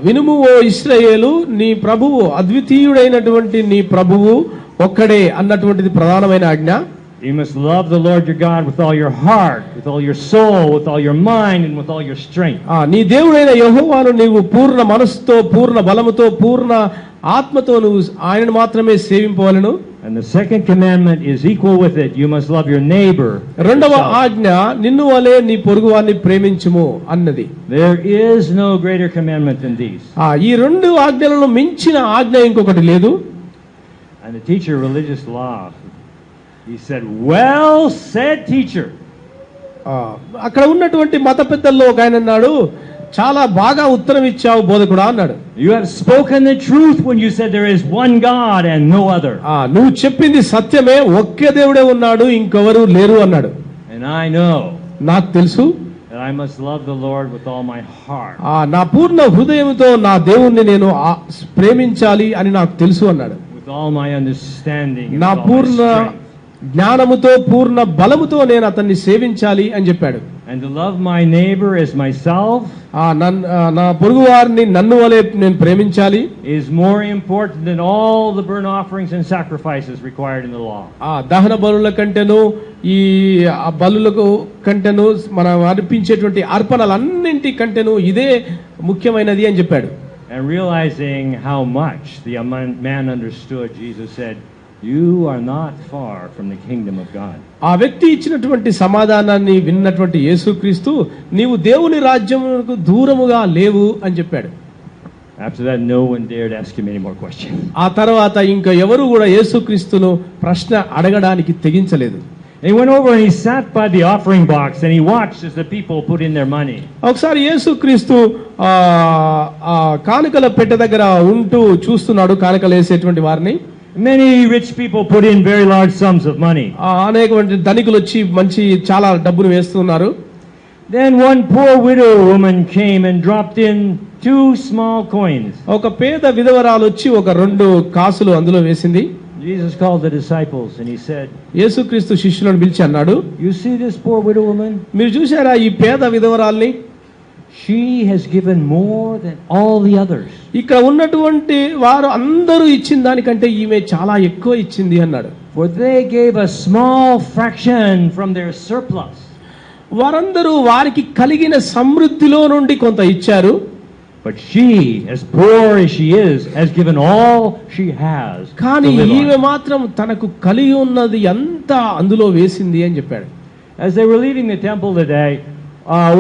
వినుము ఓ ఇశ్రాయేలు, నీ ప్రభువు అద్వితీయుడైనటువంటి నీ ప్రభువు ఒక్కడే అన్నటువంటిది ప్రధానమైన ఆజ్ఞ. You must love the Lord your God with all your heart, with all your soul, with all your mind, and with all your strength. నీ దేవుడైన యెహోవాను నీవు పూర్ణ మనస్సుతో, పూర్ణ బలముతో, పూర్ణ ఆత్మతో నువ్వు ఆయనను మాత్రమే సేవింపవలెను. And the second commandment is equal with it. You must love your neighbor. రెండవ ఆజ్ఞ నిన్ను వలె నీ పొరుగువాన్ని ప్రేమించుము అన్నది. There is no greater commandment than these. ఈ రెండు ఆజ్ఞలను మించిన ఆజ్ఞ ఇంకొకటి లేదు. And the teacher of religious law, he said, well said, teacher. అక్కడ ఉన్నటువంటి మత పెద్దల్లో ఒక ఆయన అన్నాడు, చాలా బాగా ఉత్తరం ఇచ్చావు బోధకుడా అన్నాడు. You have spoken the truth when you said there is one God and no other. నువ్వు చెప్పింది సత్యమే, ఒకే దేవుడే ఉన్నాడు, ఇంకెవరు లేరు అన్నాడు. And I know, నాకు తెలుసు, that I must love the Lord with all my heart. నా పూర్ణ హృదయంతో నా దేవుణ్ణి నేను ప్రేమించాలి అని నాకు తెలుసు అన్నాడు. With all my understanding, నా పూర్ణ జ్ఞానముతో పూర్ణ బలముతో నేను అతన్ని సేవించాలి అని చెప్పాడు. And to love my neighbor as myself, నా పొరుగు వారిని నన్ను వలె నేను ప్రేమించాలి, is more important than all the burnt offerings and sacrifices required in the law. దహన బలుల కంటేను ఈ బలులకు కంటేను మనం అర్పించేటువంటి అర్పణలన్నింటి కంటేను ఇదే ముఖ్యమైనది అని చెప్పాడు. And realizing how much the man understood, Jesus said, you are not far from the kingdom of God. ఆ వ్యక్తి ఇచ్చినటువంటి సమాధానాన్ని విన్నటువంటి యేసుక్రీస్తు, నీవు దేవుని రాజ్యమునకు దూరముగా లేవు అని చెప్పాడు. After that, no one dared ask him any more questions. ఆ తర్వాత ఇంకా ఎవరు కూడా యేసుక్రీస్తును ప్రశ్న అడగడానికి తెగించలేదు. He went over and he sat by the offering box and he watched as the people put in their money. ఒకసారి యేసుక్రీస్తు కానుకల పెట్టె దగ్గర ఉంటూ చూస్తున్నాడు కానుకలు వేసేటువంటి వారిని. Many rich people put in very large sums of money. అనేకమంది ధనికులు వచ్చి మంచి చాలా డబ్బును వేస్తున్నారు. Then one poor widow woman came and dropped in 2 small coins. ఒక పేద విధవరాలు వచ్చి ఒక 2 కాసులు అందులో వేసింది. Jesus called the disciples and he said, యేసుక్రీస్తు శిష్యులను పిలిచి అన్నాడు, you see this poor widow woman? మీరు చూశారా ఈ పేద విధవరాల్ని? She has given more than all the others. ఇక్కడ ఉన్నటువంటి వారు అందరూ ఇచ్చిన దానికంటే ఈమె చాలా ఎక్కువ ఇచ్చింది అన్నాడు. For they gave a small fraction from their surplus. వారందరూ వారికి కలిగిన సమృద్ధిలో నుండి కొంత ఇచ్చారు. But she, as poor as she is, has given all she has. కానీ ఈమె మాత్రం తనకు కలిగి ఉన్నది అంతా అందులో వేసింది అని చెప్పాడు. As they were leaving the temple today,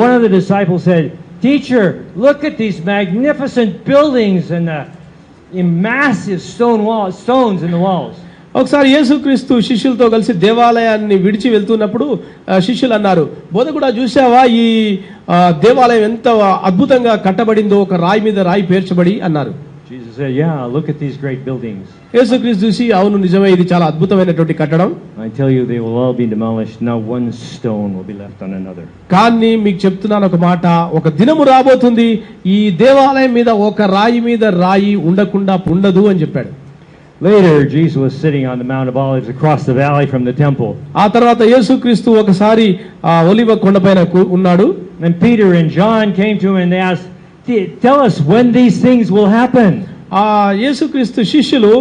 one of the disciples said, Teacher, look at these magnificent buildings and the massive stones in the walls. ఒకసారి యేసుక్రీస్తు శిష్యులతో కలిసి దేవాలయాన్ని విడిచి వెళ్తున్నప్పుడు శిష్యులు అన్నారు, బోధకుడా చూసావా ఈ దేవాలయం ఎంత అద్భుతంగా కట్టబడిందో, ఒక రాయి మీద రాయి పేర్చబడి అన్నారు. Jesus said, yeah, look at these great buildings. యేసుక్రీస్తు చూసి, అవును నిజమే, ఇది చాలా అద్భుతమైనటువంటి కట్టడం. I tell you, they will all be demolished. Not one stone will be left on another. కానీ మీకు చెప్తున్నాను ఒక మాట, ఒక దినము రాబోతుంది ఈ దేవాలయం మీద ఒక రాయి మీద రాయి ఉండకుండా ఉండదు అని చెప్పాడు. Later, Jesus was sitting on the Mount of Olives across the valley from the temple. ఆ తర్వాత యేసుక్రీస్తు ఒకసారి ఒలివ కొండపైన ఉన్నాడు. And Peter and John came to him and they asked, tell us when these things will happen. ఆ యేసుక్రీస్తు శిష్యులు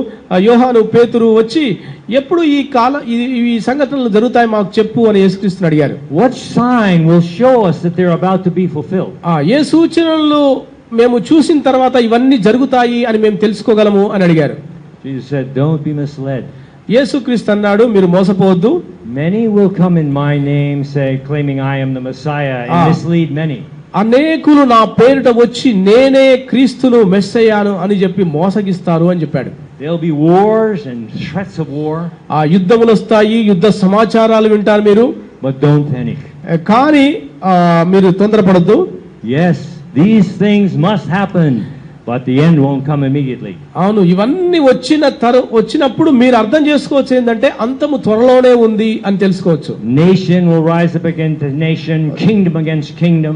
యోహాను పేతురు వచ్చి, ఎప్పుడు ఈ సంఘటనలు జరుగుతాయి మాకు చెప్పు అని యేసుక్రీస్తుని అడిగారు. What sign will show us that they're about to be fulfilled? ఏ సూచనలు మేము చూసిన తర్వాత ఇవన్నీ జరుగుతాయి అని మేము తెలుసుకోగలము అని అడిగారు. Jesus said, don't be misled. యేసుక్రీస్తు అన్నాడు, మీరు మోసపోవద్దు. Many will come in my name, say, claiming I am the Messiah, and mislead many. అనేకులు నా పేరిట వచ్చి నేనే క్రీస్తును మెస్సయ్యాను అని చెప్పి మోసగిస్తారు అని చెప్పాడు. There'll be wars and threats of war. యుద్ధములు వస్తాయి, యుద్ధ సమాచారాలు వింటారు మీరు. But don't panic. కానీ మీరు తొందరపడద్దు. Yes, these things must happen, but the end won't come immediately. అవును, ఇవన్నీ వచ్చినప్పుడు మీరు అర్థం చేసుకోవచ్చు ఏంటంటే అంతము త్వరలోనే ఉంది అని తెలుసుకోవచ్చు. Nation will rise up against nation, kingdom against kingdom.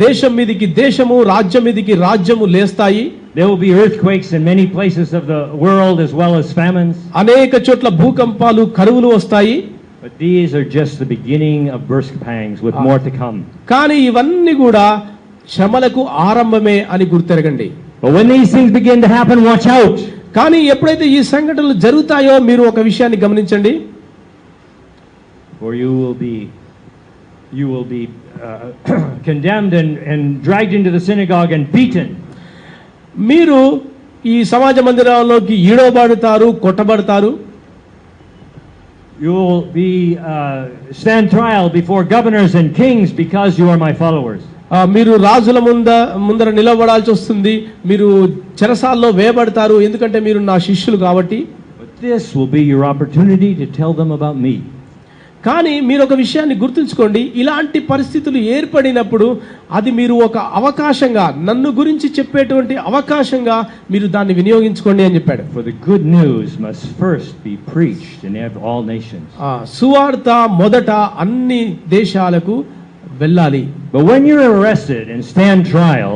దేశం మీదికి దేశము, రాజ్యం మీదికి రాజ్యము లేస్తాయి. There will be earthquakes in many places of the world as well as famines. అనేక చోట్ల భూకంపాలు, కరువులు వస్తాయి. But these are just the beginning of birth pangs with more to come. కానీ ఇవన్నీ కూడా శ్రమలకు ఆరంభమే అని గుర్తెరగండి. But when these things begin to happen, watch out. కానీ ఎప్పుడైతే ఈ సంఘటనలు జరుగుతాయో మీరు ఒక విషయాన్ని గమనించండి. For you will be condemned and dragged into the synagogue and beaten. మీరు ఈ సమాజ మందిరాల్లోకి ఈడవబడతారు, కొట్టబడతారు. You will be stand trial before governors and kings because you are my followers. మీరు రాజుల ముందర నిలబడాల్సి వస్తుంది. మీరు చెరసాల్లో వేయబడతారు, ఎందుకంటే మీరు నా శిష్యులు కాబట్టి. But this will be your opportunity to tell them about me. కానీ మీరు ఒక విషయాన్ని గుర్తుంచుకోండి, ఇలాంటి పరిస్థితులు ఏర్పడినప్పుడు అది మీరు ఒక అవకాశంగా, నన్ను గురించి చెప్పేటువంటి అవకాశంగా మీరు దాన్ని వినియోగించుకోండి అని చెప్పాడు. For the good news must first be preached in all nations. సువార్త మొదట అన్ని దేశాలకు వెళ్ళాలి. But when you're arrested and stand trial,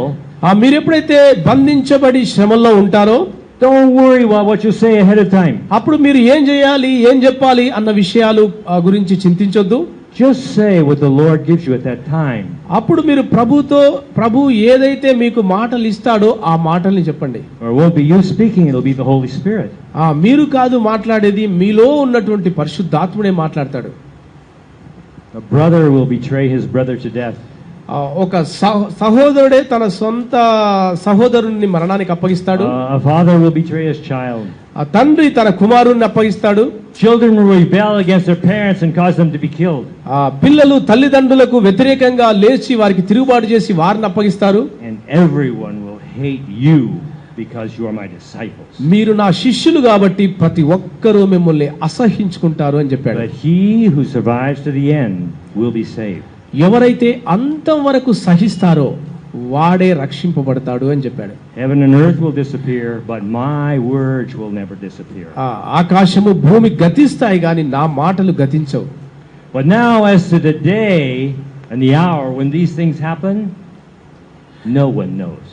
మీరు ఎప్పుడైతే బంధించబడి శ్రమల్లో ఉంటారో, don't worry about what you say ahead of time. అప్పుడు మీరు ఏం చేయాలి, ఏం చెప్పాలి అన్న విషయాలు గురించి చింతించొద్దు. Just say what the Lord gives you at that time. అప్పుడు మీరు ప్రభు ఏదైతే మీకు మాటలు ఇస్తాడో ఆ మాటల్ని చెప్పండి. Or it won't be you speaking, it'll be the Holy Spirit. మీరు కాదు మాట్లాడేది, మీలో ఉన్నటువంటి పరిశుద్ధాత్ముడే మాట్లాడతాడు. A brother will betray his brother to death. ఒక సహోదరుడే తన సొంత సహోదరుని మరణానికి అప్పగిస్తాడు. A father will betray his child. తండ్రి తన కుమారుణ్ణి అప్పగిస్తాడు. Children will rebel against their parents and cause them to be killed. పిల్లలు తల్లిదండ్రులకు వ్యతిరేకంగా లేచి వారికి తిరుగుబాటు చేసి వారిని అప్పగిస్తారు. And everyone will hate you because you are my disciples. మీరు నా శిష్యులు కాబట్టి ప్రతి ఒక్కరూ మిమ్మల్ని అసహించుకుంటారు అని చెప్పాడు. But he who survives to the end will be saved. ఎవరైతే అంతం వరకు సహిస్తారో వాడే రక్షింపబడతాడు అని చెప్పాడు. Heaven and earth will disappear, but my words will never disappear. ఆకాశము భూమి గతిస్తాయి గాని నా మాటలు గతించవు. But now as to the day and the hour when these things happen, no one knows.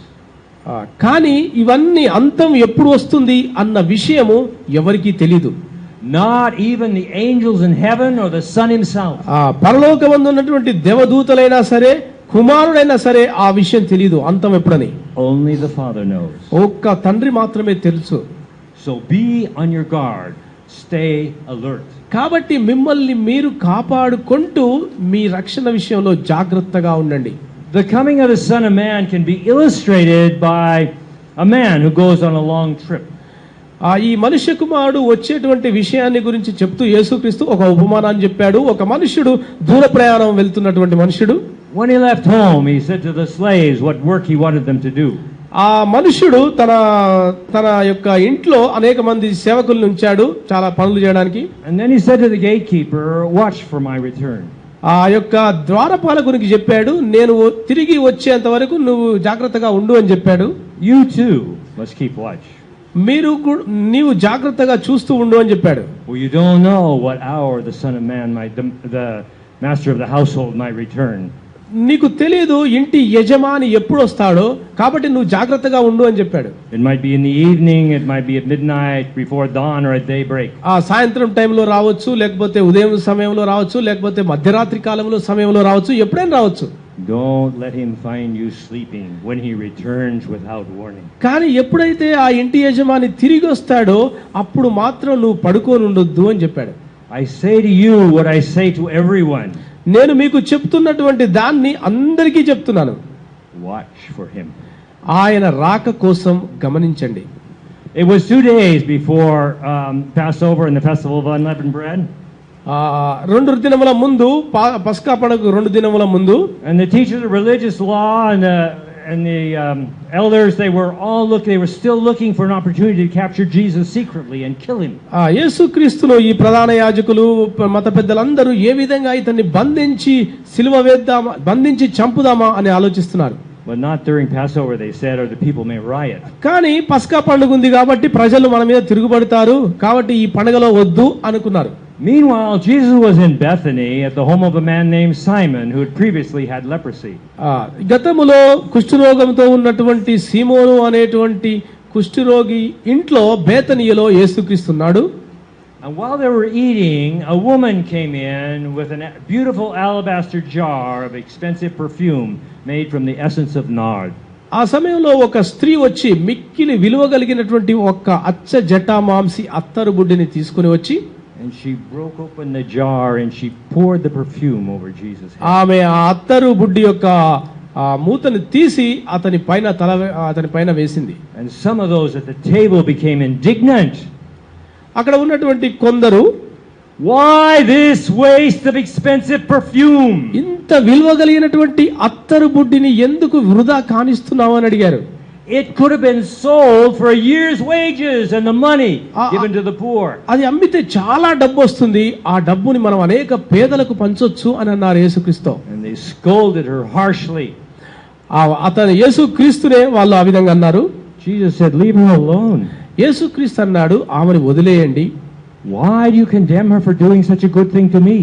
కానీ ఇవన్నీ అంతం ఎప్పుడు వస్తుంది అన్న విషయము ఎవరికీ తెలీదు. Not even the angels in heaven or the Son himself. పరలోకమందు ఉన్నటువంటి దేవదూతలైనా సరే, కుమారుడైనా సరే ఆ విషయం తెలీదు అంతం ఎప్పుడని. Only the Father knows. ఒక్క తండ్రి మాత్రమే తెలుసు. So be on your guard. Stay alert. కాబట్టి మిమ్మల్ని మీరు కాపాడుకుంటూ మీ రక్షణ విషయంలో జాగ్రత్తగా ఉండండి. The coming of the Son of Man can be illustrated by a man who goes on a long trip. ఈ మనుష్య కుమారుడు వచ్చేటువంటి విషయాన్ని గురించి చెప్తూ యేసుక్రీస్తు ఒక ఉపమానాన్ని చెప్పాడు. ఒక మనుష్యుడు దూర ప్రయాణం వెళ్తున్నటువంటి మనుష్యుడు. When he left home, he said to the slaves what work he wanted them to do. ఆ మనుష్యుడు తన తన యొక్క ఇంట్లో అనేక మంది సేవకులను ఉంచాడు చాలా పనులు చేయడానికి. And then he said to the gatekeeper, "Watch for my return." ఆ యొక్క ద్వారపాలకునికి చెప్పాడు, నేను తిరిగి వచ్చేంత వరకు నువ్వు జాగ్రత్తగా ఉండు అని చెప్పాడు. You too must keep watch. నీవు జాగ్రత్తగా చూస్తూ ఉండు అని చెప్పాడు. Well, you don't know what hour the Son of Man the master of the household might return. నీకు తెలియదు ఇంటి యజమాని ఎప్పుడు వస్తాడో, కాబట్టి నువ్వు జాగ్రత్తగా ఉండు అని చెప్పాడు. It might be in the evening, it might be at midnight, before dawn or at daybreak. ఆ సాయంత్రం టైంలో రావచ్చు, లేకపోతే ఉదయం సమయంలో రావచ్చు, లేకపోతే మధ్యరాత్రి కాలంలో సమయంలో రావచ్చు, ఎప్పుడైనా రావచ్చు. Don't let him find you sleeping when he returns without warning. కానీ ఎప్పుడైతే ఆ ఇంటి యజమాని తిరిగి వస్తాడో అప్పుడు మాత్రం నువ్వు పడుకొని ఉండొద్దు అని చెప్పాడు. I say to you what I say to everyone. నేను మీకు చెప్తున్నటువంటి దాన్ని అందరికీ చెప్తున్నాను. Watch for him. ఆయన రాక కోసం గమనించండి. It was 2 days before Passover and the festival of unleavened bread. 2 దినముల ముందు పస్కా పండుగ 2 దినముల ముందు. And the teachers of religious law and the elders, they were still looking for an opportunity to capture Jesus secretly and kill him. యేసుక్రీస్తును ఈ ప్రధాన యాజకులు మత పెద్దలందరూ ఏ విధంగా ఇతన్ని బంధించి సిలువ వేద్దామా, బంధించి చంపుదామా అని ఆలోచిస్తున్నారు. But not during Passover, they said, or the people may riot. కానీ పస్కా పండుగ ఉంది కాబట్టి ప్రజలు మన మీద తిరుగుబడతారు, కాబట్టి ఈ పండుగలో వద్దు అనుకున్నారు. Meanwhile, Jesus was in Bethany at the home of a man named Simon who had previously had leprosy. గతములో కుష్ఠరోగంతో ఉన్నటువంటి సీమోను అనేటువంటి కుష్ఠరోగి ఇంట్లో బేతనీయలో యేసుక్రీస్తున్నాడు. And while they were eating, a woman came in with a beautiful alabaster jar of expensive perfume made from the essence of nard. ఆ సమయంలో ఒక స్త్రీ వచ్చి మిక్కిలి విలువ కలిగినటువంటి ఒక అచ్చ జటామాంసి అత్తరు బుడ్డిని తీసుకుని వచ్చి, and she broke open the jar and she poured the perfume over Jesus' head. ఆమె ఆ అత్తరు బుడ్డి యొక్క మూతను తీసి అతని పైన వేసింది. And some of those at the table became indignant. అక్కడ ఉన్నటువంటి కొందరు, why this waste of expensive perfume? ఇంత విలువ కలిగినటువంటి అత్తరు బుడ్డిని ఎందుకు వృధా కానిస్తున్నావు అని అడిగారు. It could have been sold for a year's wages and the money given to the poor. అది అమ్మితే చాలా డబ్బు వస్తుంది, ఆ డబ్బుని మనం అనేక పేదలకు పంచొచ్చు అని అన్నారు యేసుక్రీస్తు. And they scolded her harshly. అతను యేసుక్రీస్తునే వాళ్ళు ఆ విధంగా అన్నారు. Jesus said, "Leave her alone." యేసుక్రీస్తు అన్నాడు, ఆమెను వదిలేయండి. Why do you condemn her for doing such a good thing to me?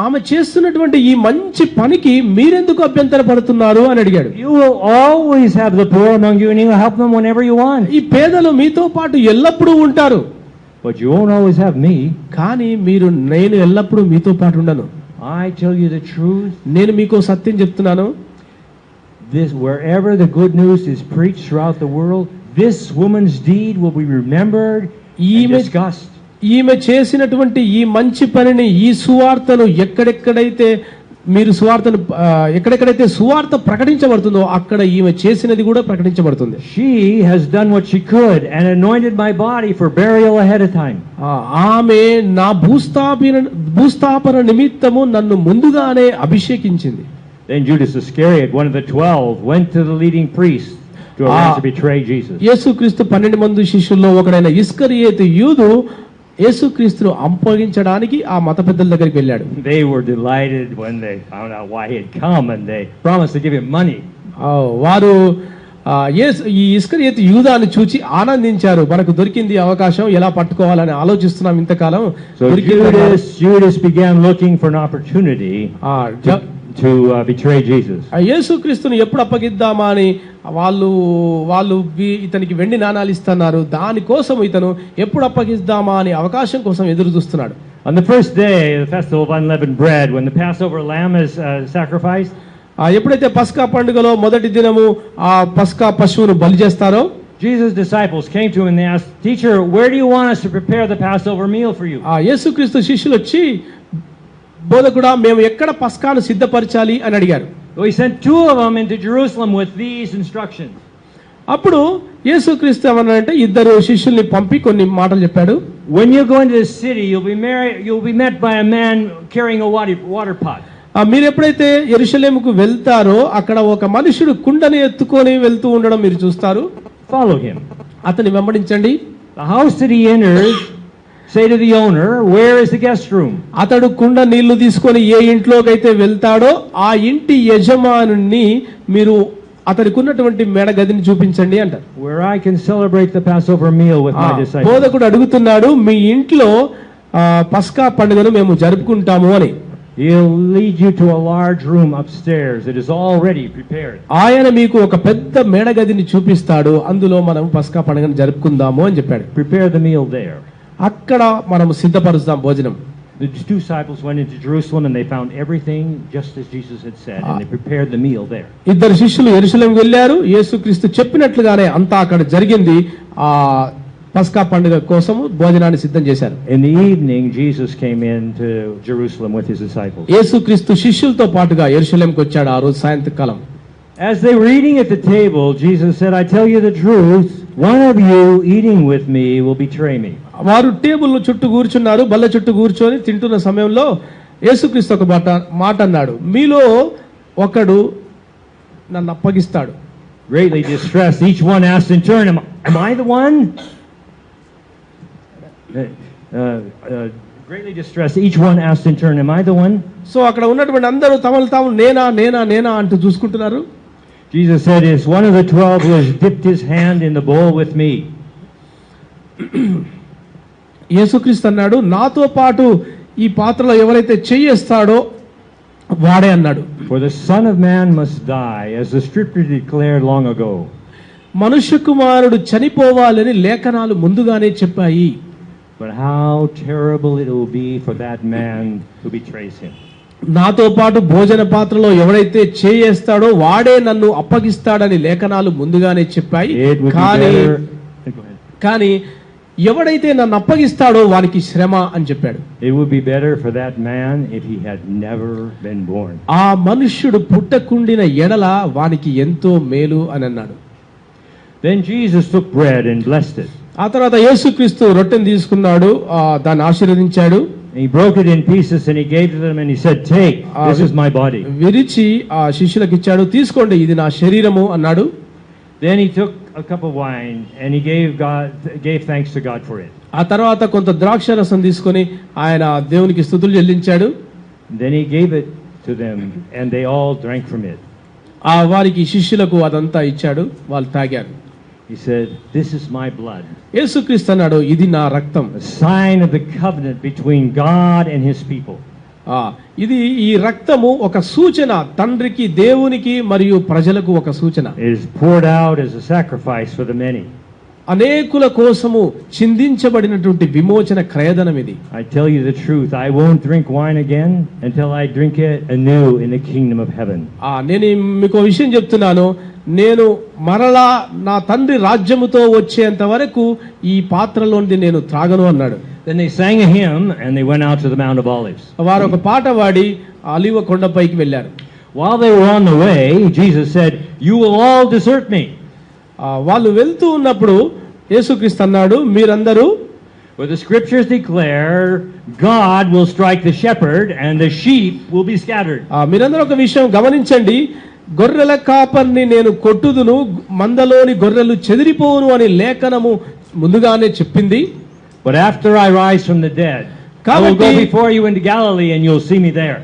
ఆమె చేస్తున్నటువంటి ఈ మంచి పనికి మీరెందుకు అభ్యంతర పడుతున్నారు అని అడిగాడు. You will always have the poor among you and you will help them whenever you want. ఈ పేదలు మీతో పాటు ఎల్లప్పుడూ ఉంటారు, but you won't always have me. కానీ నేను ఎల్లప్పుడూ మీతో పాటు ఉండను. I tell you the truth. నేను మీకు సత్యం చెప్తున్నాను. Wherever the good news is preached throughout the world, this woman's deed will be remembered and discussed. ఈమె చేసినటువంటి ఈ మంచి పనిని, ఈ సువార్తను ఎక్కడెక్కడైతే సువార్త ప్రకటించబడుతుందో అక్కడ ఈమె చేసినది కూడా ప్రకటించబడుతుంది. She has done what she could and anointed my body for burial ahead of time. ఆమె నా భూస్థాపన నిమిత్తము నన్ను ముందుగానే అభిషేకించింది. Then Judas Iscariot, one of the 12, went to the leading priest to arrange to betray Jesus. యేసుక్రీస్తు 12 మంది శిష్యుల్లో ఒకడైన ఇస్కరియోతు యూదు యేసుక్రీస్తును అప్పగించడానికి ఆ మత పెద్దల దగ్గరికి వెళ్ళాడు. They were delighted when they found out why he had come and they promised to give him money. వారు ఈ ఇస్కరియోతు యూదాను చూచి ఆనందించారు. మనకు దొరికింది అవకాశం, ఎలా పట్టుకోవాలని ఆలోచిస్తున్నాం ఇంతకాలం. So Judas began looking for an opportunity to betray Jesus. యేసుక్రీస్తును ఎప్పుడు అప్పగిద్దామా అని వాళ్ళు ఇతనికి వెండి నాణాలు ఇస్తున్నారు. దానికోసం ఇతను ఎప్పుడు అప్పగిద్దామా అని అవకాశం కోసం ఎదురు చూస్తున్నాడు. On the first day of the festival of unleavened bread, when the Passover lamb is sacrificed, ఎప్పుడైతే పస్కా పండుగలో మొదటి దినము ఆ పస్కా పశువును బలి చేస్తారో, Jesus' disciples came to him and they asked, "Teacher, where do you want us to prepare the Passover meal for you?" యేసుక్రీస్తు శిష్యులు వచ్చి, బోధకుడా, మేము ఎక్కడ పస్కాను సిద్ధపరచాలి అని అడిగారు. So he sent 2 of them into Jerusalem with these instructions. అప్పుడు యేసుక్రీస్తు ఏమన్నారంటే 2 శిష్యుల్ని పంపి కొన్ని మాటలు చెప్పాడు. When you go into the city, you'll be met by a man carrying a water pot. మీరు ఎప్పుడైతే యెరూషలేముకు వెళ్తారో అక్కడ ఒక మనుషుడు కుండని ఎత్తుకొని వెళ్తూ ఉండడం మీరు చూస్తారు. Follow him. అతన్ని వెంబడించండి. The house that he enters, say to the owner, where is the guest room? అతడు కుండ నీళ్లు తీసుకొని ఏ ఇంట్లోకైతే వెళ్తాడో ఆ ఇంటి యజమానుని మీరు అతనికి ఉన్నటువంటి మేడ గదిని చూపించండి అంటారు. Where I can celebrate the Passover meal with my disciples. బోధకుడు అడుగుతున్నాడు, మీ ఇంట్లో పస్కా పండుగను మేము జరుపుకుంటాము అని. He'll lead you to a large room upstairs. It is already prepared. ఆయన మీకు ఒక పెద్ద మేడ గదిని చూపిస్తాడు, అందులో మనం పస్కా పండుగను జరుపుకుందాము అని చెప్పాడు. Prepare the meal there. అక్కడ మనం సిద్ధపరుస్తాం భోజనం. The two disciples went into Jerusalem and they found everything just as Jesus had said, and they prepared the meal there. ఇద్దరు శిష్యులు యెరూషలేముకు వెళ్ళారు. యేసుక్రీస్తు చెప్పినట్లుగానే అంతా అక్కడ జరిగింది. ఆ పస్కా పండుగ కోసము భోజనాన్ని సిద్ధం చేశారు. In the evening, Jesus came into Jerusalem with his disciples. యేసుక్రీస్తు శిష్యులతో పాటుగా యెరూషలేముకు వచ్చాడు ఆ రోజు సాయంత్రకాలం. As they were eating at the table, Jesus said, I tell you the truth, one of you eating with me will betray me. వారు table చుట్టూ కూర్చున్నారు, బల్ల చుట్టూ కూర్చొని తింటున్న సమయంలో యేసుక్రీస్తు ఒక మాట అన్నాడు, మీలో ఒకడు నన్ను అప్పగిస్తాడు. Greatly distressed, each one asked in turn, am I the one? Greatly distressed, each one asked in turn, am I the one? So అక్కడ ఉన్నటువంటి అందరూ తమను తాము నేనా నేనా నేనా అంటూ చూసుకుంటున్నారు. Jesus said, is one of the 12 who has dipped his hand in the bowl with me. యేసుక్రీస్తు అన్నాడు, నాతో పాటు ఈ పాత్రలో ఎవరైతే చెయ్యేస్తాడో వాడే అన్నాడు. For the Son of Man must die, as the Scripture declared long ago. మనుష్య కుమారుడు చనిపోవాలని లేఖనాలు ముందుగానే చెప్పాయి. But how terrible it will be for that man who betrays him. నాతో పాటు భోజన పాత్రలో ఎవరైతే చేయేస్తాడో వాడే నన్ను అప్పగిస్తాడని లేఖనాలు ముందుగానే చెప్పాయి. కానీ ఎవడైతే నన్ను అప్పగిస్తాడో వానికి శ్రమ అని చెప్పాడు. It would be better for that man if he had never been born. ఆ మనుష్యుడు పుట్టకుండిన ఎడల వానికి ఎంతో మేలు అని అన్నాడు. Then Jesus took bread and blessed it. ఆ తర్వాత యేసుక్రీస్తు రొట్టెను తీసుకున్నాడు, దాన్ని ఆశీర్వదించాడు. He broke it in pieces and he gave to them and he said, take, this is my body. విరిచి ఆ శిష్యులకు ఇచ్చాడు, తీసుకోండి ఇది నా శరీరము అన్నాడు. Then he took a cup of wine and he gave thanks to God for it. ఆ తర్వాత కొంత ద్రాక్ష రసం తీసుకొని ఆయన దేవునికి స్తుతులు చెల్లించాడు. Then he gave it to them and they all drank from it. ఆ వారికి శిష్యులకు అదంతా ఇచ్చాడు, వాళ్ళు తాగారు. He said, this is my blood. యేసుక్రీస్తు అన్నాడు, ఇది నా రక్తం. A sign of the covenant between God and his people. ఇది ఈ రక్తము ఒక సూచన, తండ్రికి దేవునికి మరియు ప్రజలకు ఒక సూచన. It is poured out as a sacrifice for the many. అనేకుల కోసము చిందించబడినటువంటి విమోచన క్రయధనం ఇది. I tell you the truth, I won't drink wine again until I drink it anew in the kingdom of heaven. నేను మీకు విషయం చెప్తున్నాను, నేను మరలా నా తండ్రి రాజ్యముతో వచ్చేంత వరకు ఈ పాత్రలోనిది నేను త్రాగను అన్నాడు. Then they sang a hymn and they went out to the Mount of Olives. వారు ఒక పాట పాడి ఆలివ కొండపైకి వెళ్ళారు. While they were on the way, Jesus said, you will all desert me. వాళ్ళు వెళ్తూ ఉన్నప్పుడు యేసుక్రీస్తు అన్నాడు, మీరందరూ, for the scriptures declare God will strike the shepherd and the sheep will be scattered. మీరందరూ ఒక విషయం గమనించండి, గొర్రెల కాపర్ని నేను కొట్టుదును, మందలోని గొర్రెలు చెదిరిపోవును అని లేఖనము ముందుగానే చెప్పింది. But after I rise from the dead, I will go before you into Galilee and you'll see me there.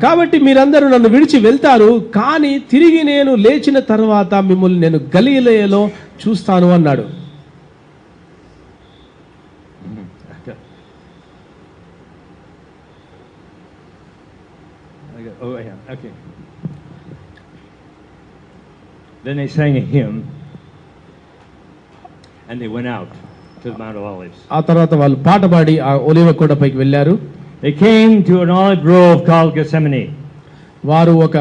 కాబట్టి మీరందరూ నన్ను విడిచి వెళ్తారు, కానీ తిరిగి నేను లేచిన తర్వాత మిమ్మల్ని నేను గలిలయలో చూస్తాను అన్నాడు. Oh yeah, okay. Then they sang a hymn and they went out to the Mount of Olives. ఆ తర్వాత వాళ్ళు పాట పాడి ఆ ఒలీవ కొండపైకి వెళ్ళారు. They came to an olive grove called Gethsemane. వారు ఒక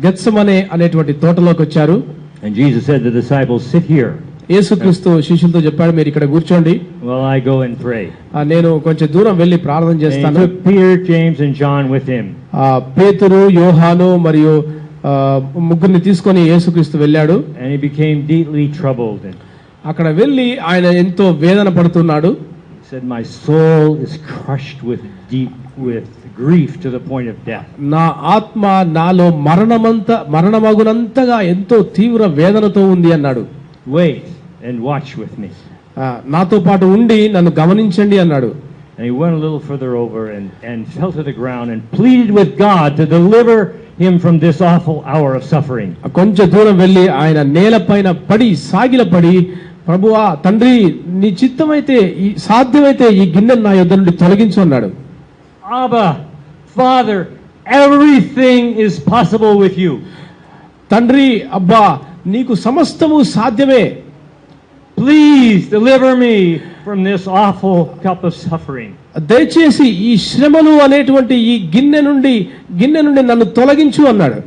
గెత్సెమనే అనేటువంటి తోటలోకి వచ్చారు. And Jesus said to the disciples, sit here. యేసుక్రీస్తు శిష్యులతో చెప్పాడు, మీరు ఇక్కడ కూర్చోండి, while I go and pray. నేను కొంచెం దూరం వెళ్ళి ప్రార్థన చేస్తాను. And he took Peter, James and John with him. పేతురు, యోహాను మరియు ముగ్గురిని తీసుకొని యేసుక్రీస్తు వెళ్ళాడు. And he became deeply troubled. అక్కడ వెళ్ళి ఆయన ఎంతో వేదన పడుతున్నాడు. He said, my soul is crushed with grief to the point of death. నా ఆత్మ నాలో మరణమగునంతగా ఎంతో తీవ్ర వేదనతో ఉంది అన్నాడు. Wait and watch with me. నాతో పాటు ఉండి నన్ను గమనించండి అన్నాడు. And he went a little further over and fell to the ground and pleaded with God to deliver him from this awful hour of suffering. కొంచెం దూరం వెళ్ళి ఆయన నేలపైన పడి సాగిలపడి, ప్రభువా తండ్రి నీ చిత్తమైతే సాధ్యమైతే ఈ గిన్నెను నా యొద్ద నుండి తొలగించు అన్నాడు. Abba, Father, everything is possible with you. తండ్రి, అబ్బా నీకు సమస్తము సాధ్యమే. Please deliver me from this awful cup of suffering. దయచేసి ఈ శ్రమలు అనేటువంటి ఈ గిన్నె నుండి నన్ను తొలగించు అన్నాడు.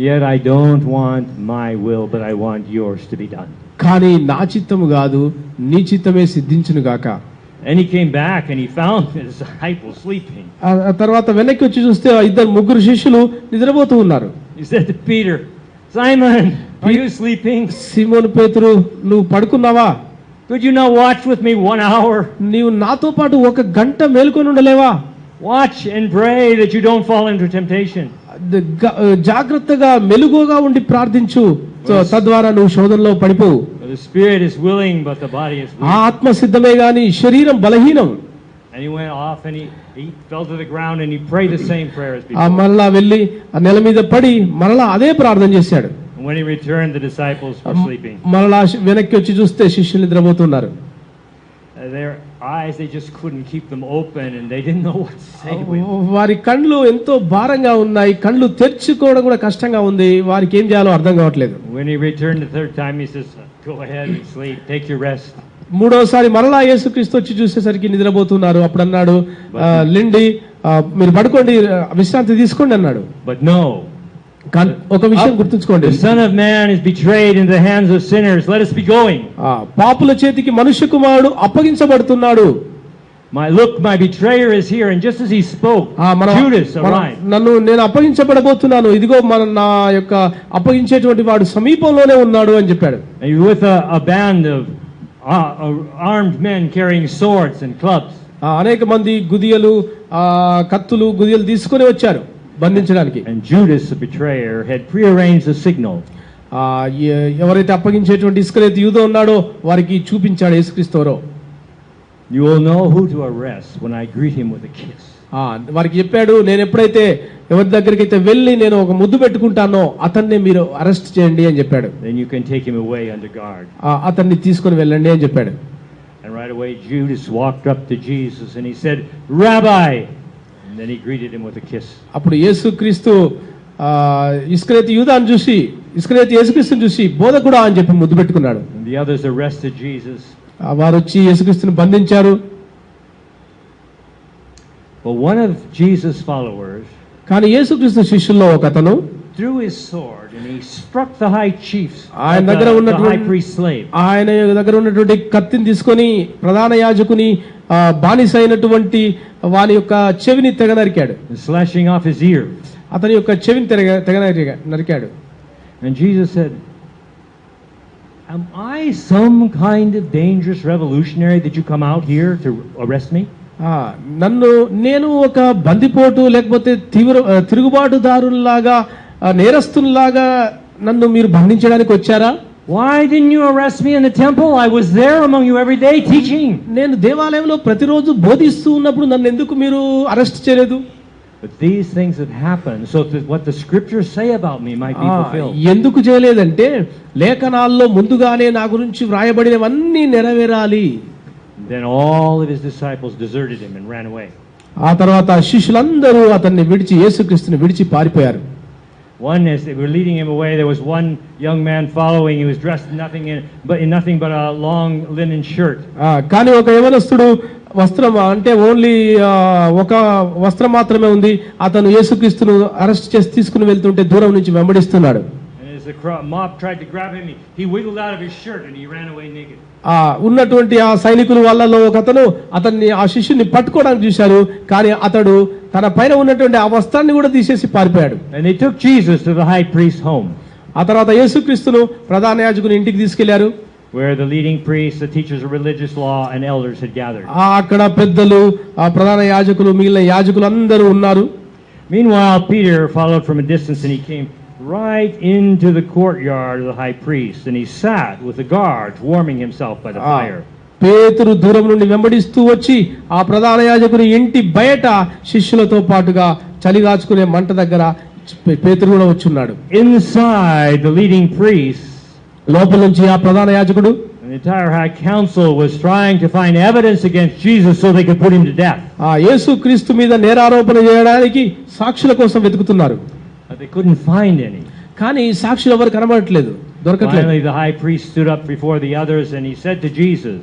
Yet I don't want my will, but I want yours to be done. కానీ నా చిత్తము కాదు, నీ చిత్తమే సిద్ధించును గాక. And he came back and he found his disciples sleeping. ఆ తర్వాత వెనక్కి వచ్చి చూస్తే ముగ్గురు శిష్యులు నిద్రపోతూ ఉన్నారు. He said to Peter, Simon, are you sleeping? సీమోను పేతురు, నువ్వు పడుకున్నావా? Could you not watch with me 1 hour? నీవు నాతో పాటు 1 గంట మేల్కొని ఉండలేవా? Watch and pray that you don't fall into temptation. జాగ్రత్తగా మెలుగుగా ఉండి ప్రార్థించు, తద్వారా నువ్వు శోధనలో పడిపోవు. The spirit is willing, but the body is weak. ఆత్మ సిద్ధమే గాని శరీరం బలహీనం. And he went off and he fell to the ground and he prayed the same prayer as before. మరలా వెళ్ళి ఆ నేల మీద పడి మరలా అదే ప్రార్థన చేశాడు. And when he returned, the disciples were sleeping. మరలా వెనక్కి వచ్చి చూస్తే శిష్యులు నిద్రపోతున్నారు. Their eyes, they just couldn't keep them open and they didn't know what to say to him. వారి కళ్ళు ఎంతో భారంగా ఉన్నాయి, కళ్ళు తెరుచుకోవడం కూడా కష్టంగా ఉంది, వారికి ఏం చేయాలో అర్థం కావట్లేదు. When he returned the third time, he says, go ahead and sleep, take your rest. మూడోసారి మరలా యేసుక్రీస్తు వచ్చి చూసేసరికి నిద్రపోతున్నారు. అప్పుడు అన్నాడు, లిండి మీరు పడుకోండి, విశ్రాంతి తీసుకోండి అన్నాడు. But no, ఒక విషయం గుర్తుంచుకోండి, the Son of Man is betrayed into the hands of sinners. Let us be going. పాపుల చేతికి మనుష్య కుమారుడు అప్పగించబడుతున్నాడు. My betrayer is here, and just as he spoke, Judas arrived. నేను అప్పగించబడబోతున్నాను, ఇదిగో నా యొక్క అప్పగించేటువంటి వాడు సమీపంలోనే ఉన్నాడు అని చెప్పాడు. With a band of armed men carrying swords and clubs. అనేక మంది కత్తులు గుదియలు తీసుకొని వచ్చారు బంధించడానికి. And Judas, the betrayer, had prearranged a signal. ఎవరైతే అప్పగించేటువంటి ఇస్కరియోతు యూదా ఉన్నాడో వారికి చూపించాడు యేసుక్రీస్తు ఎవరో. You will know who to arrest when I greet him with a kiss. వారికి చెప్పాడు, నేను ఎప్పుడైతే ఎవరి దగ్గరికి అయితే వెళ్ళి నేను ఒక ముద్దు పెట్టుకుంటానో అతన్నే మీరు అరెస్ట్ చేయండి అని చెప్పాడు. Then you can take him away under guard. అతన్ని తీసుకొని వెళ్ళండి అని చెప్పాడు. And right away Judas walked up to Jesus and he said, Rabbi. And then he greeted him with a kiss. అప్పుడు యేసుక్రీస్తు ఇస్కరియోతు యూదాను చూసి, ఇస్కరియోతు యేసుక్రీస్తుని చూసి బోధకుడా అని చెప్పి ముద్దు పెట్టుకున్నాడు. And the others arrested Jesus. వారు వచ్చి యేసుక్రీస్తుని బంధించారు. But one of Jesus' followers, కానీ యేసుక్రీస్తు శిష్యుల్లో ఒక అతను drew his sword and he struck the high chiefs, ఆయన దగ్గర the high ఉన్నటువంటి priest slave. ఆయన దగ్గర ఉన్నటువంటి కత్తిని తీసుకొని ప్రధాన యాజకుని బానిస అయినటువంటి వాని యొక్క చెవిని తెగనరికాడు. Slashing off his ear. అతని యొక్క చెవిని నరికాడు. And Jesus said, am I some kind of dangerous revolutionary that you come out here to arrest me? నేను ఒక బందిపోటు లేకపోతే తిరుగుబాటుదారులాగా నేరస్తుల్లాగా నన్ను మీరు బంధించడానికి వచ్చారా? Why didn't you arrest me in the temple? I was there among you every day teaching. నేను దేవాలయంలో ప్రతిరోజు బోధిస్తూ ఉన్నప్పుడు నన్ను ఎందుకు మీరు అరెస్ట్ చేయలేదు? But these things have happened so that what the scriptures say about me might be fulfilled. ఎందుకు చేయలేదంటే లేఖనాల్లో ముందుగానే నా గురించి వ్రాయబడినవన్నీ నెరవేరాలి. Then all of his disciples deserted him and ran away. ఆ తర్వాత శిష్యులందరూ అతన్ని విడిచి యేసుక్రీస్తుని విడిచి పారిపోయారు. One, as they were leading him away, there was one young man following. He was dressed in nothing but a long linen shirt. కానీ ఒక యవనస్తుడు వస్త్రం అంటే ఓన్లీ ఒక వస్త్రం మాత్రమే ఉంది. అతను యేసుక్రీస్తును అరెస్ట్ చేసి తీసుకుని వెళ్తుంటే దూరం నుంచి వెంబడిస్తున్నాడు. As the mob tried to grab him, he wiggled out of his shirt and he ran away naked. ఉన్నటువంటి ఆ సైనికుల వాళ్ళలో ఒక అతన్ని ఆ శిష్యుని పట్టుకోవడానికి చూశారు, కానీ అతడు తన పైన ఉన్నటువంటి ఆ వస్త్రాన్ని కూడా తీసేసి పారిపోయాడు. And they took Jesus to the high priest's home. ఆ తర్వాత యేసుక్రీస్తును ప్రధాన యాజకుని ఇంటికి తీసుకెళ్లారు. where the leading priests, the teachers of religious law, and elders had gathered. అక్కడ పెద్దలు ఆ ప్రధాన యాజకులు మిగిలిన యాజకులు అందరూ ఉన్నారు. Meanwhile, Peter followed from a distance, and he came right into the courtyard of the high priest, and he sat with the guards, warming himself by the fire. పేతురు దూరం నుండి వెంబడిస్తూ వచ్చి ఆ ప్రధాన యాజకుని ఇంటి బయట శిష్యులతో పాటుగా చలిగాచుకునే మంట దగ్గర పేతురు కూడా వచ్చున్నాడు. Inside, the leading priests, లోపల నుంచి ఆ ప్రధాన యాజకుడు, the entire high council was trying to find evidence against Jesus so they could put him to death. ఆ యేసుక్రీస్తు మీద నేరారోపణ చేయడానికి సాక్షుల కోసం వెతుకుతున్నారు. But they couldn't find any. కానీ సాక్షులు ఎవరు కనబడట్లేదు, దొరకట్లేదు. Finally, the high priest stood up before the others and he said to Jesus,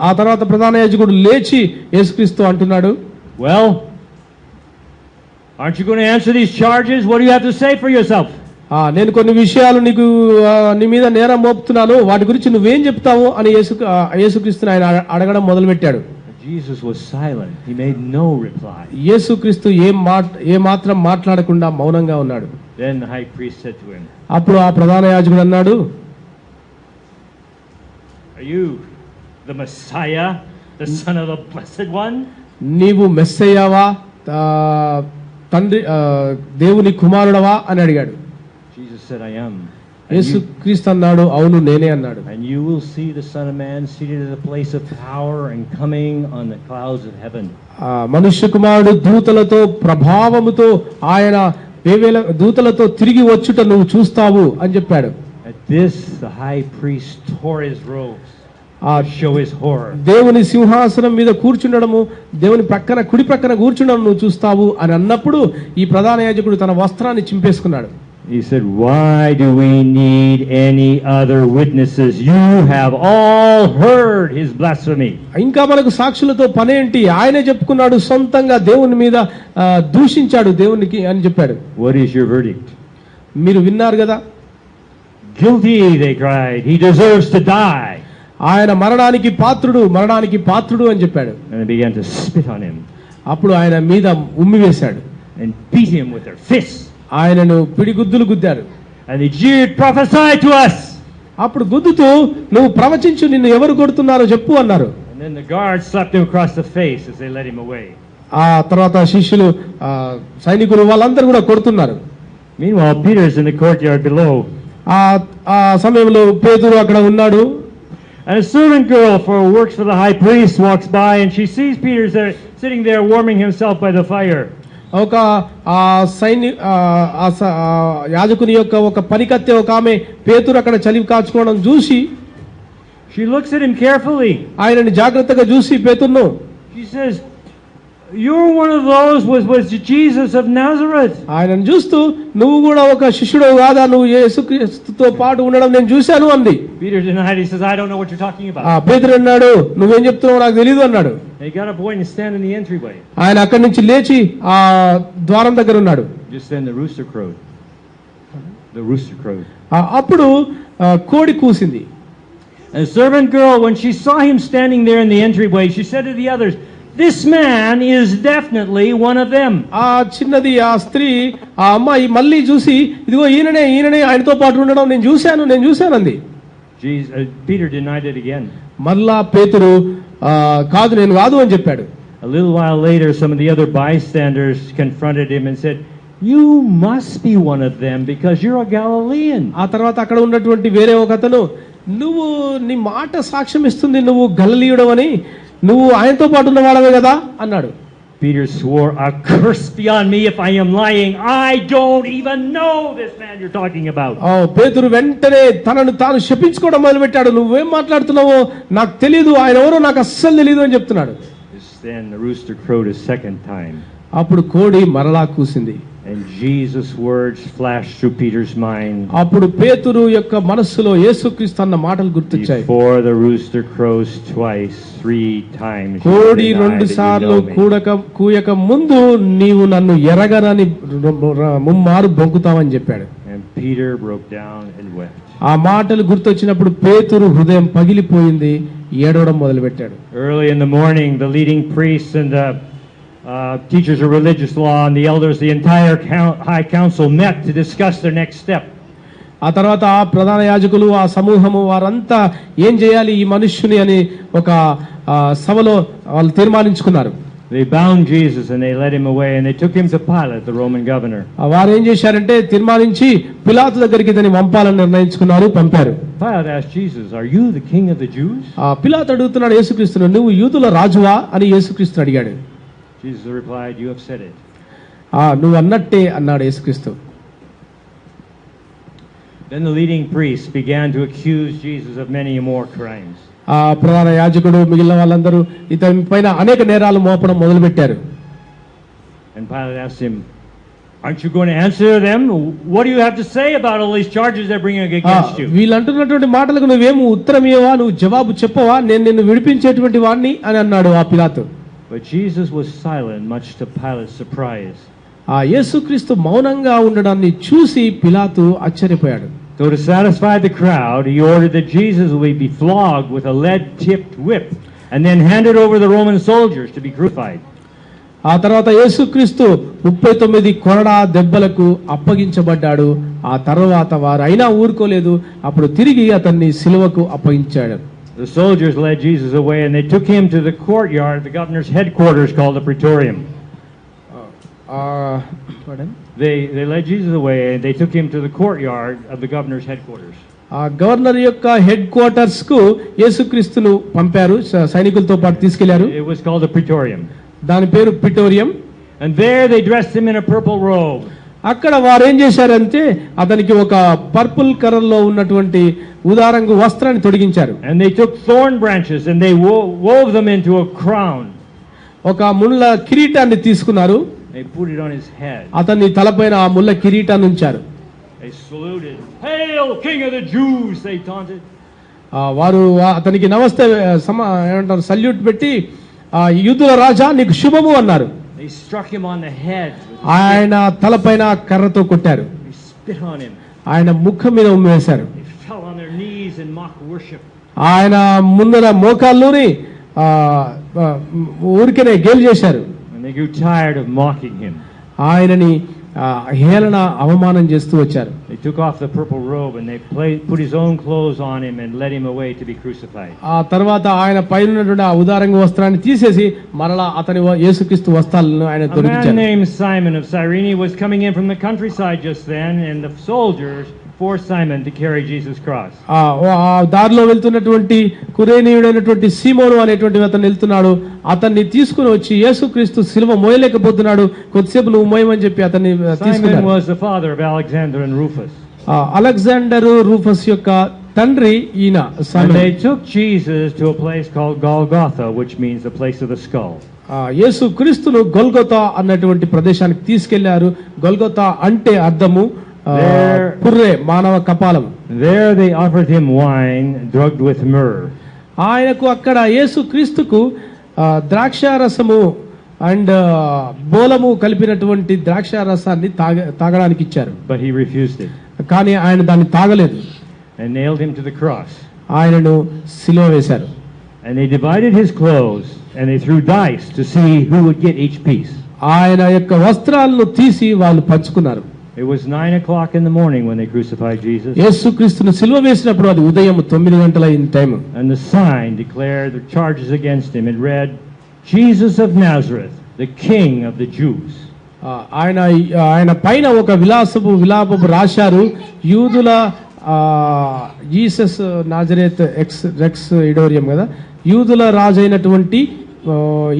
ఆ తర్వాత ప్రధాన యాజకుడు లేచి యేసుక్రీస్తు అంటున్నాడు, well, aren't you going to answer these charges? What do you have to say for yourself? నేను కొన్ని విషయాలు నీకు నీ మీద నేరం మోపుతున్నాను, వాటి గురించి నువ్వేం చెప్తావు అని యేసుక్రీస్తుని ఆయన అడగడం మొదలుపెట్టాడు. Jesus was silent. He made no reply. యేసుక్రీస్తు ఏ మాత్రం మాట్లాడకుండా మౌనంగా ఉన్నాడు. Then the high priest said to him, అప్పుడు ఆ ప్రధాన యాజకుడు అన్నాడు, are you the Messiah, the Son of the Blessed One? నీవు మెస్సయ్యావా, తండ్రి దేవుని కుమారుడవా అని అడిగాడు. Jesus said, I am. యేసుక్రీస్తు అన్నాడు, అవును నేనే అన్నాడు. And you will see the Son of Man seated at the place of power and coming on the clouds of heaven. మనుష్య కుమారుడు దూతలతో ప్రభావముతో ఆయన వేవేల దూతలతో తిరిగి వచ్చుట నువ్వు చూస్తావు అని చెప్పాడు. At this, the high priest tore his robes to show his horror. దేవుని సింహాసనం మీద కూర్చుండడము, దేవుని ప్రక్కన కుడి ప్రక్కన కూర్చుండడం నువ్వు చూస్తావు అని అన్నప్పుడు ఈ ప్రధాన యాజకుడు తన వస్త్రాన్ని చింపేసుకున్నాడు. He said, why do we need any other witnesses? You have all heard his blasphemy. ఇంకా మనకు సాక్షులతో పనేంటి? ఆయనే చెప్పుకున్నాడు, సొంతంగా దేవుని మీద దూషించాడు దేవునికి అని చెప్పాడు. What is your verdict? మీరు విన్నారు కదా. Guilty, they cried. He deserves to die. ఆయన మరణానికి పాత్రుడు అని చెప్పాడు. And they began to spit on him. అప్పుడు ఆయన మీద ఉమ్మి వేశాడు. And beat him with their fists. ఆయనను పిడిగుద్దులు గుద్దారు. And they jeered, prophesy to us. అప్పుడు గుద్దుతూ నువ్వు ప్రవచించు, నిన్ను ఎవరు కొడుతున్నారో చెప్పు అన్నారు. And then the guards slapped him across the face as they led him away. ఆ తర్వాత శిష్యులు సైనికులు వాళ్ళందరూ కూడా కొడుతున్నారు. Meanwhile, Peter's in the courtyard below. ఆ సమయంలో పేతురు అక్కడ ఉన్నాడు. And a servant girl who works for the high priest walks by and she sees Peter sitting there warming himself by the fire. ఒక యాజకుని యొక్క ఒక పనికత్తె ఒక ఆమె పేతురు అక్కడ చలి కాచుకోవడం చూసి she looks at him carefully. ఆయనని జాగ్రత్తగా చూసి పేతురును, she says, you're one of those was Jesus of Nazareth. ఆయనను చూస్తూ నువ్వు కూడా ఒక శిష్యుడు కాదా, నువ్వు యేసుక్రీస్తుతో పాటు ఉండడం నేను చూశాను అంది. Peter denied. He says, I don't know what you're talking about. పేతురు అన్నాడు, నువ్వేం చెప్తున్నావు నాకు తెలియదు అన్నాడు. He got up and stand in the entryway. ఆయన అక్కడి నుంచి లేచి ఆ ద్వారం దగ్గర ఉన్నాడు. Just then the rooster crowed. The rooster crowed. అప్పుడు కోడి కూసింది. And the servant girl, when she saw him standing there in the entryway, she said to the others, this man is definitely one of them. ఆ చిన్నది ఆ స్త్రీ ఆ అమ్మాయి మళ్ళీ చూసి ఇదిగో ఈయననే ఆయనతో పాటు ఉండడం నేను చూశాను అంది. Peter denied it again. మళ్ళా పేతురు కాదు నేను కాదు అని చెప్పాడు. A little while later, some of the other bystanders confronted him and said, you must be one of them because you're a Galilean. ఆ తర్వాత అక్కడ ఉన్నటువంటి వేరే ఒక అతను, నువ్వు నీ మాట సాక్ష్యం ఇస్తుంది నువ్వు గలిలయుడవని, నువ్వు ఆయనతో పాటు ఉన్నవాడవే కదా అన్నాడు. Peter swore, a curse be on me if I am lying. I don't even know this man you're talking about. పేతురు వెంటనే తనను తాను శపించుకోవడం మొదలుపెట్టాడు. నువ్వేం మాట్లాడుతున్నావో నాకు తెలియదు, ఆయన ఎవరో నాకు అస్సలు తెలియదు అని చెప్తున్నాడు. Then the rooster crowed a second time. అప్పుడు కోడి మరలా కూసింది. And Jesus' words flashed through Peter's mind. అప్పుడు పేతురు యొక్క మనస్సులో యేసుక్రీస్తు అన్న మాటలు గుర్తొచ్చాయి. Before the rooster crows twice, 3 times. కోడి 2 సార్లు కూయక ముందు నీవు నన్ను ఎరగనని ముమ్మారు బొంకుతావని చెప్పాడు. And Peter broke down and wept. ఆ మాటలు గుర్తొచ్చినప్పుడు పేతురు హృదయం పగిలిపోయింది, ఏడవడం మొదలుపెట్టాడు. Early in the morning, the leading priests and the teachers of religious law and the elders, the entire high council met to discuss their next step. ఆ తర్వాత ఆ ప్రధాన యాజకులు ఆ సమూహము వారంతా ఏం చేయాలి ఈ మనుష్యుని అని ఒక సభలో వాళ్ళు తీర్మానించుకున్నారు. They bound Jesus and they led him away and they took him to Pilate, the Roman governor. వారు ఏం చేశారంటే తీర్మానించి పిలాతు దగ్గరికి ఇతన్ని పంపాలని నిర్ణయించుకున్నారు, పంపారు. Pilate asked Jesus, "Are you the king of the Jews?" పిలాతు అడుగుతున్నాడు యేసుక్రీస్తును, నువ్వు యూదుల రాజువా అని యేసుక్రీస్తు అడిగాడు. Jesus replied, "You have said it." నువ్వు అన్నట్టే అన్నాడు యేసుక్రీస్తు. Then the leading priests began to accuse Jesus of many more crimes. ప్రధాన యాజకుడు మిగిలిన వాళ్ళందరూ ఇతని పైన అనేక నేరాలు మోపడం మొదలుపెట్టారు. And Pilate asked him, "Aren't you going to answer them? What do you have to say about all these charges they're bringing against you?" వీళ్ళు అంటున్నటువంటి మాటలకు నువ్వేమో ఉత్తరం ఇవ్వవా, నువ్వు జవాబు చెప్పవా, నేను నిన్ను విడిపించేటువంటి వాడిని అని అన్నాడు ఆ పిలాతు. But Jesus was silent, much to Pilate's surprise. యేసుక్రీస్తు మౌనంగా ఉండడాన్ని చూసి పిలాతు ఆశ్చర్యపోయాడు. So to satisfy the crowd, he ordered that Jesus would be flogged with a lead-tipped whip and then handed over to the Roman soldiers to be crucified. ఆ తర్వాత యేసుక్రీస్తు 39 కొరడా దెబ్బలకు అప్పగించబడ్డాడు. ఆ తర్వాత వారు అయినా ఊరుకోలేదు, అప్పుడు తిరిగి అతన్ని సిలువకు అప్పగించాడు. The soldiers led Jesus away and they took him to the courtyard of the governor's headquarters called the Praetorium. They led Jesus away and they took him to the courtyard of the governor's headquarters. Governor యొక్క head quarters కు యేసుక్రీస్తును పంపారు, సైనికులతో పాటు తీసుకెళ్లారు. It was called the Praetorium. దాని పేరు ప్రిటోరియం. And there they dressed him in a purple robe. అక్కడ వారు ఏం చేశారంటే అతనికి ఒక పర్పుల్ కలర్ లో ఉన్నటువంటి ఉదారంగు వస్త్రాన్ని తొడిగించారు. And they took thorn branches and they wove them into a crown. ఒక ముళ్ళ కిరీటాన్ని తీసుకున్నారు, They put it on his head. అతన్ని తలపైన ఆ ముళ్ళ కిరీటాన్ని ఉంచారు. They saluted, "Hail, King of the Jews!" They taunted. వారు అతనికి నమస్తే ఏమంటారు సల్యూట్ పెట్టి యూదుల రాజా నీకు శుభము అన్నారు. They struck him on the head. ఆయన తలపైన కర్రతో కొట్టారు. They spit on him. ఆయన ముఖం మీద ఉమ్మేశారు. They fell on their knees in mock worship. ఆయన ముందర మోకాల్లోని ఊరికనే గేలు చేశారు. And they grew tired of mocking him. ఆయనని హేళన అవమానం చేస్తూ వచ్చారు. They took off the purple robe and they put his own clothes on him and led him away to be crucified. ఆ తర్వాత ఆయన పైన ఉన్నటువంటి ఆ ఉదారంగ వస్త్రాన్ని తీసేసి మరలా అతని యేసుక్రీస్తు వస్త్రాలను ఆయన A man తొడిగించారు. named Simon of Cyrene was coming in from the countryside just then, and the soldiers forced Simon to carry Jesus' cross. దారిలో వెళ్తున్నటువంటి కురేనీయుడైనటువంటి సీమోను అనేటువంటి అతను వెళ్తున్నాడు. అతన్ని తీసుకుని వచ్చి యేసుక్రీస్తు సిలువ మోయలేకపోతున్నాడు, కొద్దిసేపు నువ్వు మోయమని చెప్పి అతన్ని Simon తీసుకున్నారు. was the father of Alexander and Rufus. Alexander రూఫస్ యొక్క తండ్రి ఈయన. And they took Jesus to a place called Golgotha, which means the place of the skull. యేసు క్రీస్తును గొల్గొతా అన్నటువంటి ప్రదేశానికి తీసుకెళ్లారు. గొల్గొతా అంటే అర్థము పుర్రె, మానవ కపాలం. There they offered him wine drugged with myrrh. ఆయనకు అక్కడ యేసు క్రీస్తుకు ద్రాక్షారసము అండ్ బోలము కలిపినటువంటి ద్రాక్షారసాన్ని తాగడానికి ఇచ్చారు. But he refused it. కానీ ఆయన దాన్ని తాగలేదు. And nailed him to the cross. ఆయనను సిలువ వేశారు. And they divided his clothes and they threw dice to see who would get each piece. ఆయన యొక్క వస్త్రాలను తీసి వాళ్ళు పంచుకున్నారు. It was 9 o'clock in the morning when they crucified Jesus. యేసుక్రీస్తును సిలువ వేసినప్పుడు అది ఉదయం 9 గంటల అయిన time. And the sign declared the charges against him. It read, "Jesus of Nazareth, the King of the Jews." ఆయన పైన ఒక విలాపపు రాశారు. యూదుల జీసస్ నాజరేత్ రెక్స్ ఇడోరియం కదా, యూదుల రాజు అయినటువంటి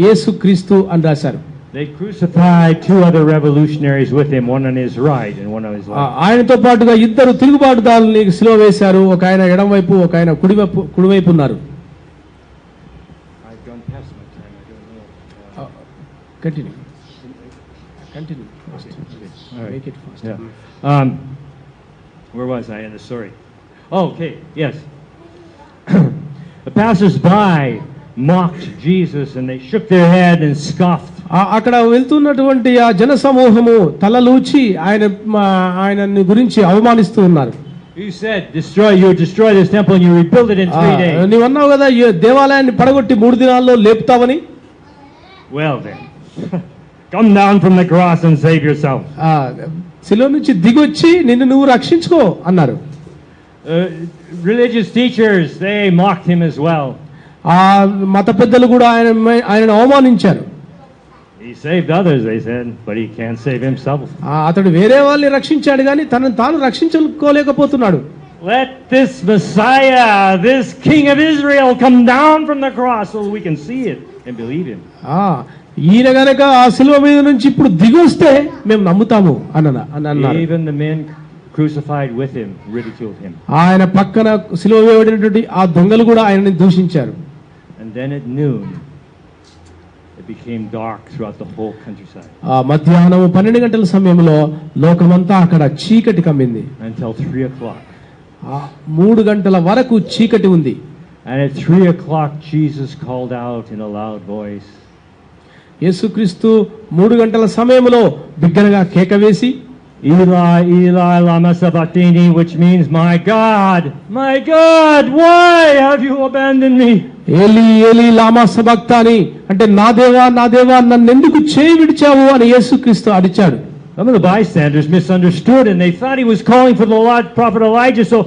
యేసుక్రీస్తు అని రాశారు. They crucified 2 other revolutionaries with him, one on his right and one on his left. ఆయనతో పాటుగా 2 తిరుగుబాటుదారుల్ని సిలువ వేశారు. ఒక ఆయన ఎడమ వైపు, ఒక ఆయన కుడివైపు ఉన్నారు. I've gone past my time. I don't know. Continue. All right. Make it fast. Yeah. Where was I in the story? Oh, okay. Yes. The passers-by mocked Jesus and they shook their head and scoffed. అక్కడ వెళ్తున్నటువంటి ఆ జన సమూహము తలలూచి ఆయనని గురించి అవమానిస్తూ ఉన్నారు. You said, you destroy this temple and you rebuild it in 3 days. నీవు అన్నావు కదా ఈ దేవాలయాన్ని పడగొట్టి 3 దినాల్లో లేపుతావని. Well then, come down from the cross and save yourself. సిలువ నుంచి దిగొచ్చి నిన్ను నువ్వు రక్షించుకో అన్నారు. Religious teachers, they mocked him as well. ఆ మత పెద్దలు కూడా ఆయనను అవమానించారు. He saved others, they said, but he can't save himself. అతడు వేరే వాళ్ళని రక్షించాడు కానీ తనను తాను రక్షించుకోలేకపోతున్నాడు. Let this Messiah, this King of Israel, come down from the cross so we can see it and believe him. ఈయన గనక ఆ శిలువ మీద నుంచి ఇప్పుడు దిగొస్తే మేము నమ్ముతాము అన్నారు. Even the men crucified with him ridiculed him. ఆయన పక్కన శిలువ వేయబడినటువంటి ఆ దొంగలు కూడా ఆయనని దూషించారు. And then at noon it became dark throughout the whole countryside. మధ్యాహ్నం 12 గంటల సమయంలో లోకమంతా అక్కడ చీకటి కమ్మింది. Until 3 o'clock. 3 గంటల వరకు చీకటి ఉంది. And at 3 o'clock Jesus called out in a loud voice. యేసుక్రీస్తు 3 గంటల సమయంలో బిగ్గరగా కేక వేసి Eli, Eli, lama sabachthani, which means, my God, why have you abandoned me? Eli Eli లామా సబక్తాని అంటే నా దేవా నన్ను ఎందుకు చేయి విడిచావు అని యేసుక్రీస్తు అడిచాడు. Some of the bystanders misunderstood and they thought he was calling for the prophet Elijah, so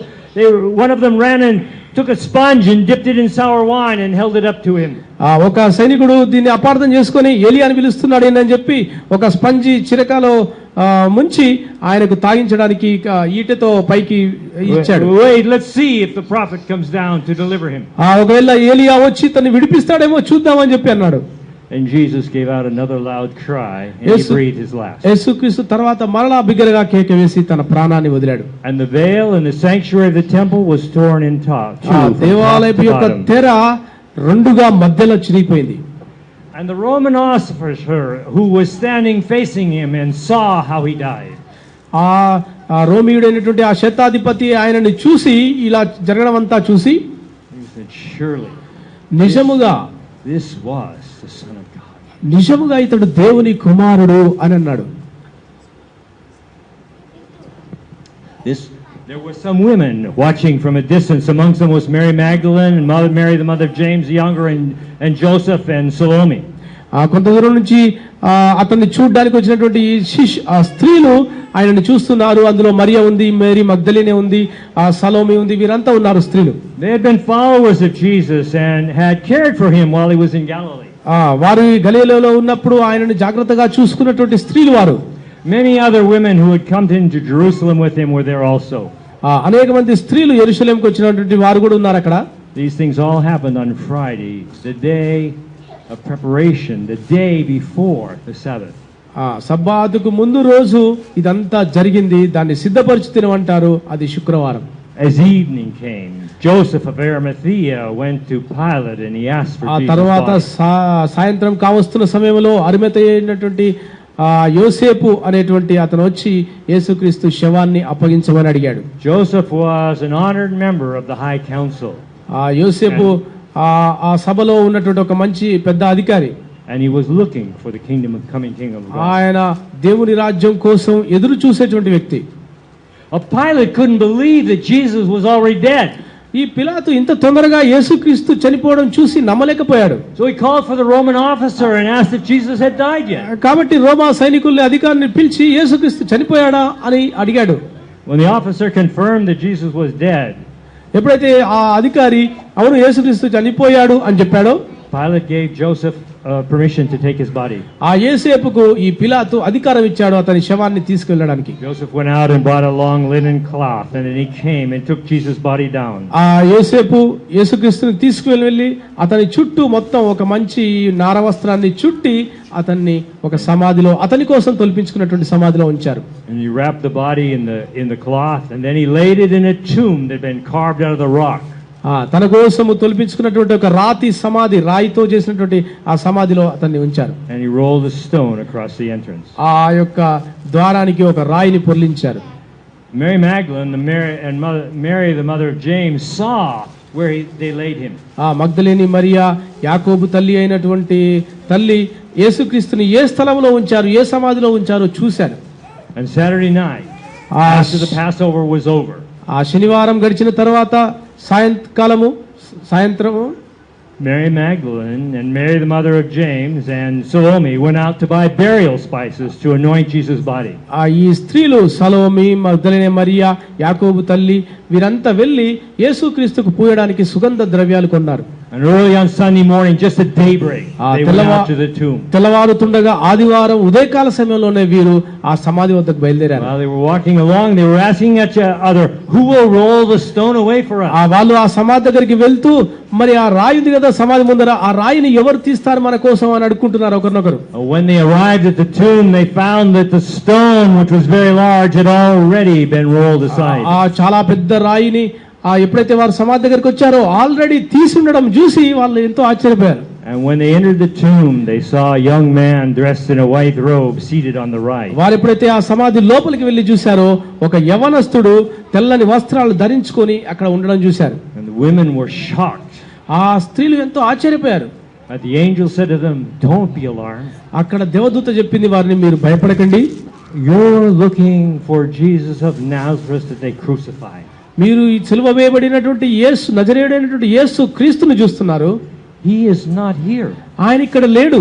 one of them ran and took a sponge and dipped it in sour wine and held it up to him. ఒక సైనికుడు దీన్ని అపార్థం చేసుకొని ఏలియాని పిలుస్తున్నాడు అని చెప్పి ఒక స్పంజి చిరకాలో ముంచి ఆయనకు తాగించడానికి ఈటెతో పైకి ఇచ్చాడు. Wait, let's see if the prophet comes down to deliver him. ఒకవేళ ఏలియా వచ్చి తన్ని విడిపిస్తాడేమో చూద్దామని చెప్పి అన్నాడు. And Jesus gave out another loud cry and he breathed his last. యేసుక్రీస్తు తర్వాత మరలా బిగ్గరగా కేక వేసి తన ప్రాణాన్ని వదిలాడు. And the veil in the sanctuary of the temple was torn in two. దేవాలయపు యొక్క తెర రెండుగా మధ్యలో చిరిగిపోయింది. And the Roman officer who was standing facing him and saw how he died. ఆ రోమియుడైనటువంటి ఆ శతాధిపతి ఆయనని చూసి ఇలా జరగడం అంతా చూసి he said, surely నిజముగా this was the Son of God. నిజముగా ఇతడు దేవుని కుమారుడు అని అన్నాడు. There were some women watching from a distance. Amongst them was Mary Magdalene and Mary, the mother of James the Younger, and Joseph and Salome. కొంత దూరం నుంచి అతన్ని చూడడానికి వచ్చినటువంటి స్త్రీలు ఆయనని చూస్తున్నారు. అందులో మరియా ఉంది, మేరీ మగ్దలినే ఉంది, సలోమి ఉంది, వీరంతా ఉన్నారు స్త్రీలు. They had been followers of Jesus and had cared for him while he was in Galilee. వారు గలిలయలో ఉన్నప్పుడు ఆయనను జాగ్రత్తగా చూసుకున్నటువంటి స్త్రీలు వారు. Many other women who had come into Jerusalem with him were there also. అనేక మంది స్త్రీలు యెరూషలేముకు వచ్చినటువంటి వారు కూడా ఉన్నారు అక్కడ. These things all happened on Friday, the day of preparation, the day before the Sabbath. సబ్బాతుకు ముందు రోజు ఇదంతా జరిగింది. దాన్ని సిద్ధపరచుతినమంటారు. అది శుక్రవారం. As evening came, Joseph of Arimathea went to Pilate and he asked for Jesus' తర్వాత body. సాయంత్రం కావస్తున్న సమయంలో అరిమతయ అయినటువంటి యోసేపు అనేటువంటి అతను వచ్చి యేసుక్రీస్తు శవాన్ని అప్పగించమని అడిగాడు. Joseph was an honored member of the high council. యోసేపు ఆ సభలో ఉన్నటువంటి ఒక మంచి పెద్ద అధికారి. And he was looking for the coming kingdom of God. ఆయన దేవుని రాజ్యం కోసం ఎదురు చూసేటువంటి వ్యక్తి. Pilate couldn't believe that Jesus was already dead. ఈ పిలాతు ఇంత తొందరగా యేసుక్రీస్తు చనిపోవడం చూసి నమ్మలేకపోయాడు. So he called for the Roman officer and asked if Jesus had died yet. కాబట్టి రోమా సైనికుల్ని అధికారిని పిలిచి యేసుక్రీస్తు చనిపోయాడా అని అడిగాడు. When the officer confirmed that Jesus was dead, ఎప్పుడైతే ఆ అధికారి అవును యేసుక్రీస్తు చనిపోయాడు అని చెప్పాడో Pilate gave Joseph permission to take his body. ఆ యేసేపుకు ఈ పిలాతు అధికారం ఇచ్చాడు అతని శవాన్ని తీసుకెళ్ళడానికి. Joseph went out and bought a long linen cloth and then he came and took Jesus' body down. ఆ యేసేపు యేసుక్రీస్తుని తీసుకెళ్ళి అతని చుట్టూ మొత్తం ఒక మంచి నార వస్త్రాన్ని చుట్టి అతన్ని ఒక సమాధిలో అతని కోసం తొలిపించుకున్నటువంటి సమాధిలో ఉంచారు. And he wrapped the body in the cloth and then he laid it in a tomb that had been carved out of the rock. తన కోసము తొలిపించుకున్నటువంటి ఒక రాతి సమాధి, రాయితో చేసినటువంటి ఆ సమాధిలో అతన్ని ఉంచారు. And he rolled a stone across the entrance. ఆ యొక్క ద్వారానికి ఒక రాయిని పొర్లించారు. Mary Magdalene and Mary the mother of James saw where they laid him. మగ్దలేని Mariya యాకోబు తల్లి అయినటువంటి తల్లి యేసుక్రీస్తుని ఏ స్థలంలో ఉంచారు, ఏ సమాధిలో ఉంచారో చూశారు. And Saturday night, after the Passover was over, శనివారం గడిచిన తర్వాత సాయంత్రము Mary Magdalene and Mary the mother of James and Salome went out to buy burial spices to anoint Jesus' body. ఈ స్త్రీలు సలోమి, మగ్దలేనే మరియా, యాకోబు తల్లి వీరంతా వెళ్ళి యేసుక్రీస్తుకు పూయడానికి సుగంధ ద్రవ్యాలు కొన్నారు. And early on Sunday morning, just at daybreak, they went out to the tomb. తెల్లవారుతుండగా ఆదివారం ఉదయకాల సమయంలోనే వీరు ఆ సమాధి వద్దకు బయలుదేరారు. While they were walking along, they were asking each other, "Who will roll the stone away for us?" వాళ్ళు ఆ సమాధి దగ్గరికి వెళ్తూ మరి ఆ రాయి ఉంది కదా సమాధి ముందర, ఆ రాయిని ఎవరు తీస్తారు మన కోసం అని అడుక్కుంటున్నారు ఒకరినొకరు. When they arrived at the tomb, they found that the stone, which was very large, had already been rolled aside. చాలా పెద్ద రాయిని ఎప్పుడైతే వారు సమాధి దగ్గరికి వచ్చారో ఆల్రెడీ తీసి ఉండడం చూసి వాళ్ళు ఎంతో ఆశ్చర్యపోయారు. And when they entered the tomb, they saw a young man dressed in a white robe seated on the right. వారు ఎప్పుడైతే ఆ సమాధి లోపలికి వెళ్లి చూశారో ఒక యవనస్తుడు తెల్లని వస్త్రాలు ధరించుకొని అక్కడ ఉండడం చూశారు. And the women were shocked. ఆ స్త్రీలు ఎంతో ఆశ్చర్యపోయారు. But the angel said to them, "Don't be alarmed. అక్కడ దేవదూత చెప్పింది వారిని, మీరు భయపడకండి. You're looking for Jesus of Nazareth that they crucified. మీరు ఈ సిలువ వేయబడినటువంటి యేసు, నజరేయుడైనటువంటి యేసు క్రీస్తుని చూస్తున్నారు. He is not here. ఆయన ఇక్కడ లేడు.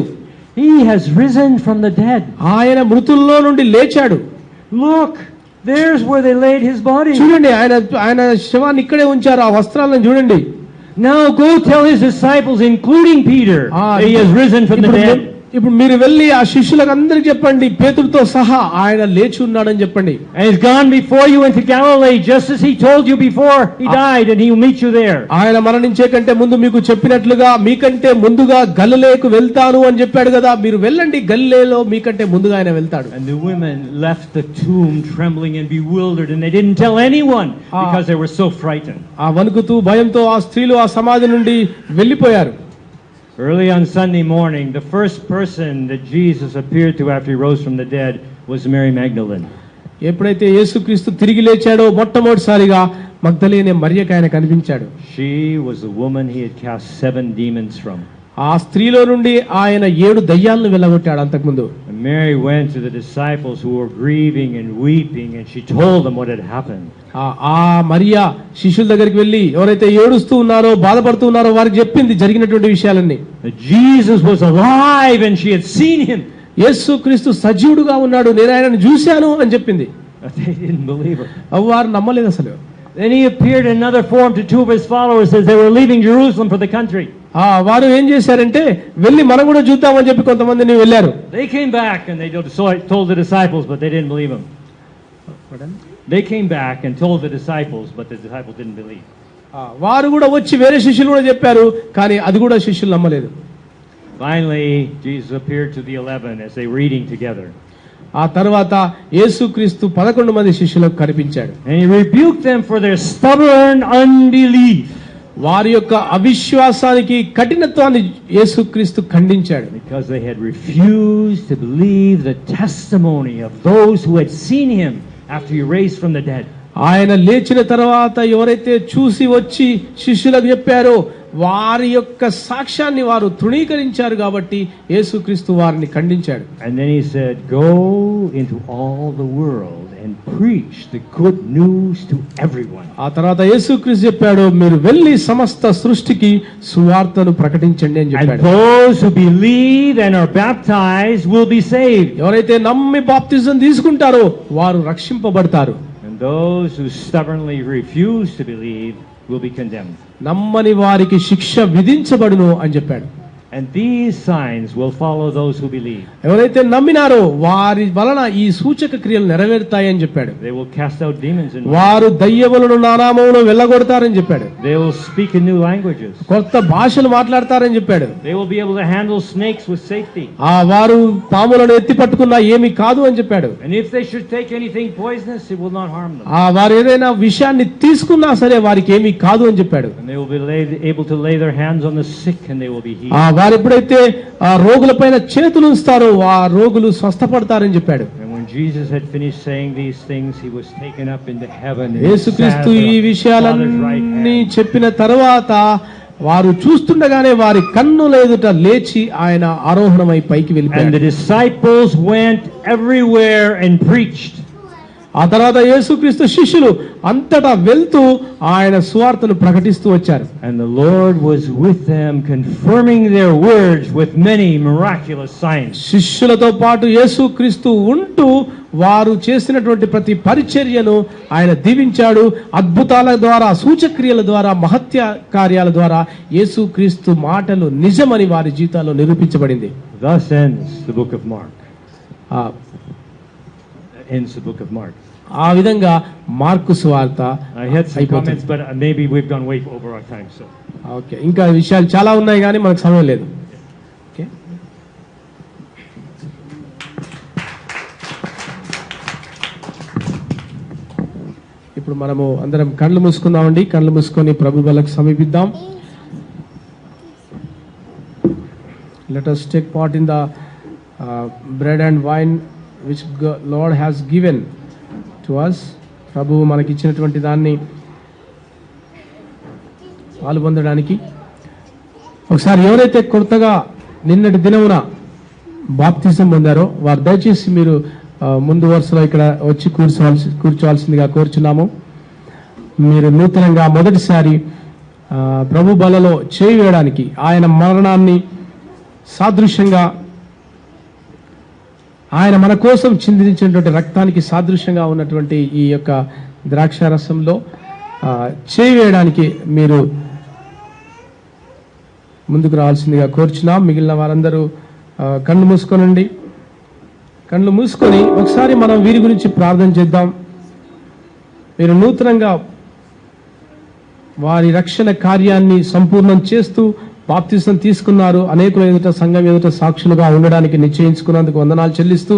He has risen from the dead. ఆయన మృతుల్లో నుండి లేచాడు. Look, there's where they laid his body. చూడండి, ఆయన శవాన్ని ఇక్కడే ఉంచారు. ఆ వస్త్రాలను చూడండి. Now go tell his disciples, including Peter, that he has risen from the dead. ఇప్పుడు మీరు వెళ్ళి ఆ శిష్యులకు అందరికి చెప్పండి, పేతురుతో సహా ఆయన లేచి ఉన్నాడని చెప్పండి. And he's gone before you into Galilee, just as he told you before he died, and he will meet you there. ఆయన మరణించే కంటే ముందు మీకు చెప్పినట్లుగా మీకంటే ముందుగా గలిలయకు వెళ్తాను అని చెప్పాడు కదా, మీరు వెళ్ళండి, గలిలయలో మీకంటే ముందుగా ఆయన వెళ్తాడు. And the women left the tomb trembling and bewildered, and they didn't tell anyone because they were so frightened. ఆ వణుకుతూ భయంతో ఆ స్త్రీలు ఆ సమాధి నుండి వెళ్ళిపోయారు. Early on Sunday morning, the first person that Jesus appeared to after he rose from the dead was Mary Magdalene. ఎప్పుడైతే యేసుక్రీస్తు తిరిగి లేచాడో మొట్టమొదటిసారిగా మగ్దలేనే మరియకు ఆయన కనిపించాడు. She was the woman he had cast 7 demons from. ఆ స్త్రీలో నుండి ఆయన 7 దయ్యాలను వెళ్ళగొట్టాడు అంతకుముందు. And Mary went to the disciples who were grieving and weeping, and she told them what had happened. ఆ మరియా శిష్యుల దగ్గరికి వెళ్ళి ఎవరైతే ఏడుస్తూ ఉన్నారో బాధపడుతూ ఉన్నారో వారికి చెప్పింది జరిగినటువంటి విషయాలన్నీ. Jesus was alive and she had seen him. యేసుక్రీస్తు సజీవుడుగా ఉన్నాడు, నేను ఆయనను చూశాను అని చెప్పింది. But they didn't believe her. వారు నమ్మలేదు అసలు. Then he appeared in another form to 2 of his followers as they were leaving Jerusalem for the country. వారు ఏం చేశారంటే వెళ్ళి మనం కూడా చూద్దామని చెప్పి కొంతమందిని వెళ్ళారు. They came back and they told the disciples, but they didn't believe him. They came back and told the disciples, but the disciples didn't believe. వారు కూడా వచ్చి వేరే శిష్యులు కూడా చెప్పారు, కానీ అది కూడా శిష్యులు నమ్మలేదు. Finally, Jesus appeared to the 11 as they were eating together. ఆ తర్వాత యేసుక్రీస్తు 11 మంది శిష్యులకు కనిపించాడు. And he rebuked them for their stubborn unbelief. వారి యొక్క అవిశ్వాసానికి కఠినత్వాన్ని యేసుక్రీస్తు ఖండించాడు. Because they had refused to believe the testimony of those who had seen him after he raised from the dead. ఆయన లేచిన తర్వాత ఎవరైతే చూసి వచ్చి శిష్యులకు చెప్పారో వారి యొక్క సాక్ష్యాన్ని వారు తృణీకరించారు కాబట్టి యేసుక్రీస్తు వారిని ఖండించాడు. And then he said, "Go into all the world and preach the good news to everyone." ఆ తర్వాత యేసుక్రీస్తు చెప్పాడు, మీరు వెళ్ళి సమస్త సృష్టికి సువార్తను ప్రకటించండి అని And చెప్పాడు. those who believe and are baptized will be saved. ఎవరైతే నమ్మి బాప్తిజం తీసుకుంటారో వారు రక్షింపబడతారు. And those who stubbornly refuse to believe will be condemned. నమ్మని వారికి శిక్ష విధించబడును అని చెప్పాడు. And these signs will follow those who believe. ఎవరైతే నమ్మినారో వారి వలన ఈ సూచక క్రియలు నెరవేరుతాయి అని చెప్పాడు. They will cast out demons in వారు దయ్యములను నా నామములో వెళ్ళగొడతారని చెప్పాడు. They will speak in new languages. కొత్త భాషలు మాట్లాడతారని చెప్పాడు. They will be able to handle snakes with safety. వారు పాములను ఎత్తి పట్టుకున్నా ఏమీ కాదు అని చెప్పాడు. And if they should take anything poisonous, it will not harm them. వారు ఏదైనా విషయాన్ని తీసుకున్నా సరే వారికి ఏమీ కాదు అని చెప్పాడు. And they will be able to lay their hands on the sick and they will be healed. వారు ఎప్పుడైతే ఆ రోగుల పైన చేతులు ఉంచుతారో ఆ రోగులు స్వస్థపడతారని చెప్పాడు. And when Jesus had finished saying these things, he was taken up into heaven. యేసుక్రీస్తు ఈ విషయాలన్నీ చెప్పిన తర్వాత వారు చూస్తుండగానే వారి కన్నుల ఎదుట లేచి ఆయన ఆరోహణమై పైకి And వెళ్ళిపోయాడు. the disciples went everywhere and preached. ఆ తర్వాత యేసుక్రీస్తు శిష్యులు అంతటా వెళ్తూ ఆయన సువార్తను ప్రకటిస్తూ వచ్చారు. And the Lord was with them, confirming their words with many miraculous signs. శిష్యులతో పాటు యేసుక్రీస్తు ఉంటూ వారు చేసినటువంటి ప్రతి పరిచర్యను ఆయన దీవించాడు. అద్భుతాల ద్వారా, సూచక్రియల ద్వారా, మహత్య కార్యాల ద్వారా యేసుక్రీస్తు మాటలు నిజమని వారి జీవితాల్లో నిరూపించబడింది. Thus ends the book of Mark. Ends the book of Mark. ఆ విధంగా మార్కు సువార్త I had some అయిపోతుంది. comments, but maybe we've gone way over our time. So okay, ఇంకా విషయాలు చాలా ఉన్నాయి కానీ మనకు సమయం లేదు. ఓకే, ఇప్పుడు మనము అందరం కళ్ళు మూసుకుందామండి. కళ్ళు మూసుకొని ప్రభు వాళ్ళకి సమీపిద్దాం. Let us take part in the bread and wine which Lord has given to us. ప్రభువు మనకి ఇచ్చినటువంటి దాన్ని పాల్పొందడానికి ఒకసారి ఎవరైతే కొత్తగా నిన్నటి దినమున బాప్తిజం పొందారో వారు దయచేసి మీరు ముందు వరుసలో ఇక్కడ వచ్చి కూర్చోవాల్సిందిగా కోరుచున్నాము. మీరు నూతనంగా మొదటిసారి ప్రభు బలలో చేయి వేయడానికి, ఆయన మరణాన్ని సాదృశ్యంగా, ఆయన మన కోసం చిందించినటువంటి రక్తానికి సాదృశ్యంగా ఉన్నటువంటి ఈ యొక్క ద్రాక్షారసంలో చేయి వేయడానికి మీరు ముందుకు రావాల్సిందిగా కోరుచున్నాం. మిగిలిన వారందరూ కళ్ళు మూసుకోనండి. కళ్ళు మూసుకొని ఒకసారి మనం వీరి గురించి ప్రార్థన చేద్దాం. మీరు నూతనంగా వారి రక్షణ కార్యాన్ని సంపూర్ణం చేస్తూ బాప్తిసం తీసుకున్నారు. అనేకుల ఎదుట, సంఘం ఎదుట సాక్షులుగా ఉండడానికి నిశ్చయించుకున్నందుకు వందనాలు చెల్లిస్తూ,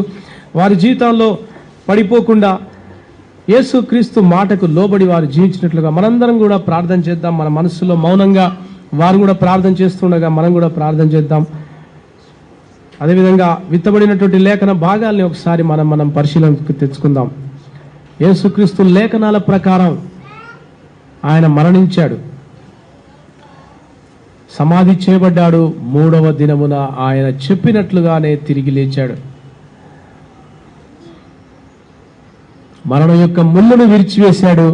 వారి జీవితంలో పడిపోకుండా యేసుక్రీస్తు మాటకు లోబడి వారు జీవించినట్లుగా మనందరం కూడా ప్రార్థన చేద్దాం. మన మనస్సులో మౌనంగా వారు కూడా ప్రార్థన చేస్తుండగా మనం కూడా ప్రార్థన చేద్దాం. అదేవిధంగా విత్తబడినటువంటి లేఖన భాగాల్ని ఒకసారి మనం పరిశీలనకు తెచ్చుకుందాం. యేసుక్రీస్తు లేఖనాల ప్రకారం ఆయన మరణించాడు, సమాధి చేయబడ్డాడు, 3వ దినమున ఆయన చెప్పినట్లుగానే తిరిగి లేచాడు. మరణం యొక్క ముళ్ళును విరిచివేశాడు.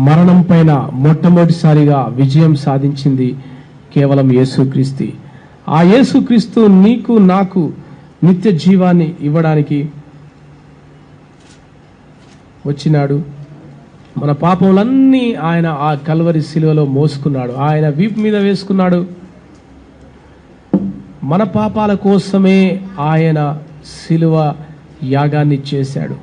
మరణం పైన మొట్టమొదటిసారిగా విజయం సాధించింది కేవలం యేసుక్రీస్తు. ఆ యేసుక్రీస్తు నీకు నాకు నిత్య జీవాన్ని ఇవ్వడానికి వచ్చినాడు. మన పాపములన్నీ ఆయన ఆ కల్వరి శిలువలో మోసుకున్నాడు. ఆయన వీపు మీద వేసుకున్నాడు. మన పాపాల కోసమే ఆయన శిలువ యాగాన్ని చేశాడు.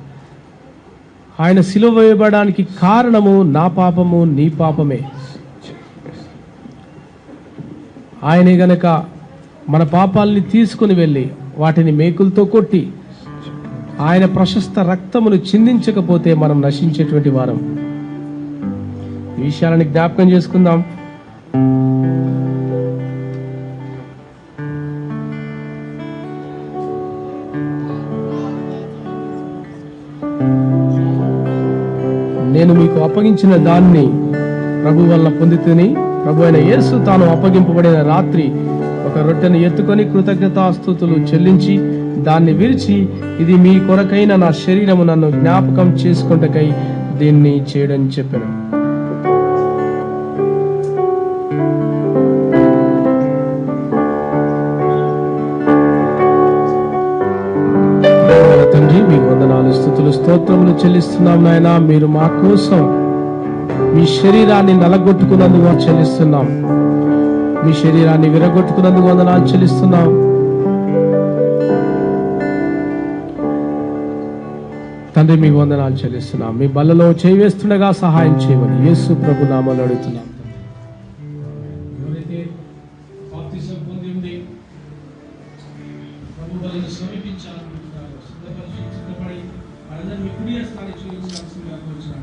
ఆయన శిలువ వేయబడడానికి కారణము నా పాపము, నీ పాపమే. ఆయనే గనక మన పాపాలని తీసుకుని వెళ్ళి వాటిని మేకులతో కొట్టి ఆయన ప్రశస్త రక్తమును చిందించకపోతే మనం నశించేటువంటి వారం. ఈ విషయాలని జ్ఞాపకం చేసుకుందాం. నేను మీకు అప్పగించిన దాన్ని ప్రభు వలన పొందితిని. ప్రభు అయిన యేసు తాను అప్పగింపబడిన రాత్రి ఒక రొట్టెను ఎత్తుకొని కృతజ్ఞతాస్తుతులు చెల్లించి దాన్ని విరిచి, ఇది మీ కొరకైన నా శరీరము, నన్ను జ్ఞాపకం చేసుకొనుటకై దీన్ని చేయడం చెప్పాను. తండ్రి, మీకు వందనాలు, స్తుతులు, స్తోత్రములు చెల్లిస్తున్నాం నాయన. మీరు మా కోసం మీ శరీరాన్ని నలగొట్టుకున్నందుకు చెల్లిస్తున్నాం. మీ శరీరాన్ని విరగొట్టుకున్నందుకు వందనాలు చెల్లిస్తున్నాం. తండ్రి, మీకు వందనాలు చెల్లిస్తున్నాం. మీ బల్లలో చేయి వేస్తుండగా సహాయం చేయమని యేసు ప్రభు నామములో అడుగుతున్నాం. ఎవరైతే బాప్తిసం పొంది ఉండి ప్రభు బలను సమీపించాలనుకుంటున్నారో సిద్ధపడి వారందరినీ మీ కుడి హస్తాన్ని చూపించాల్సిందిగా కోరుచున్నాను.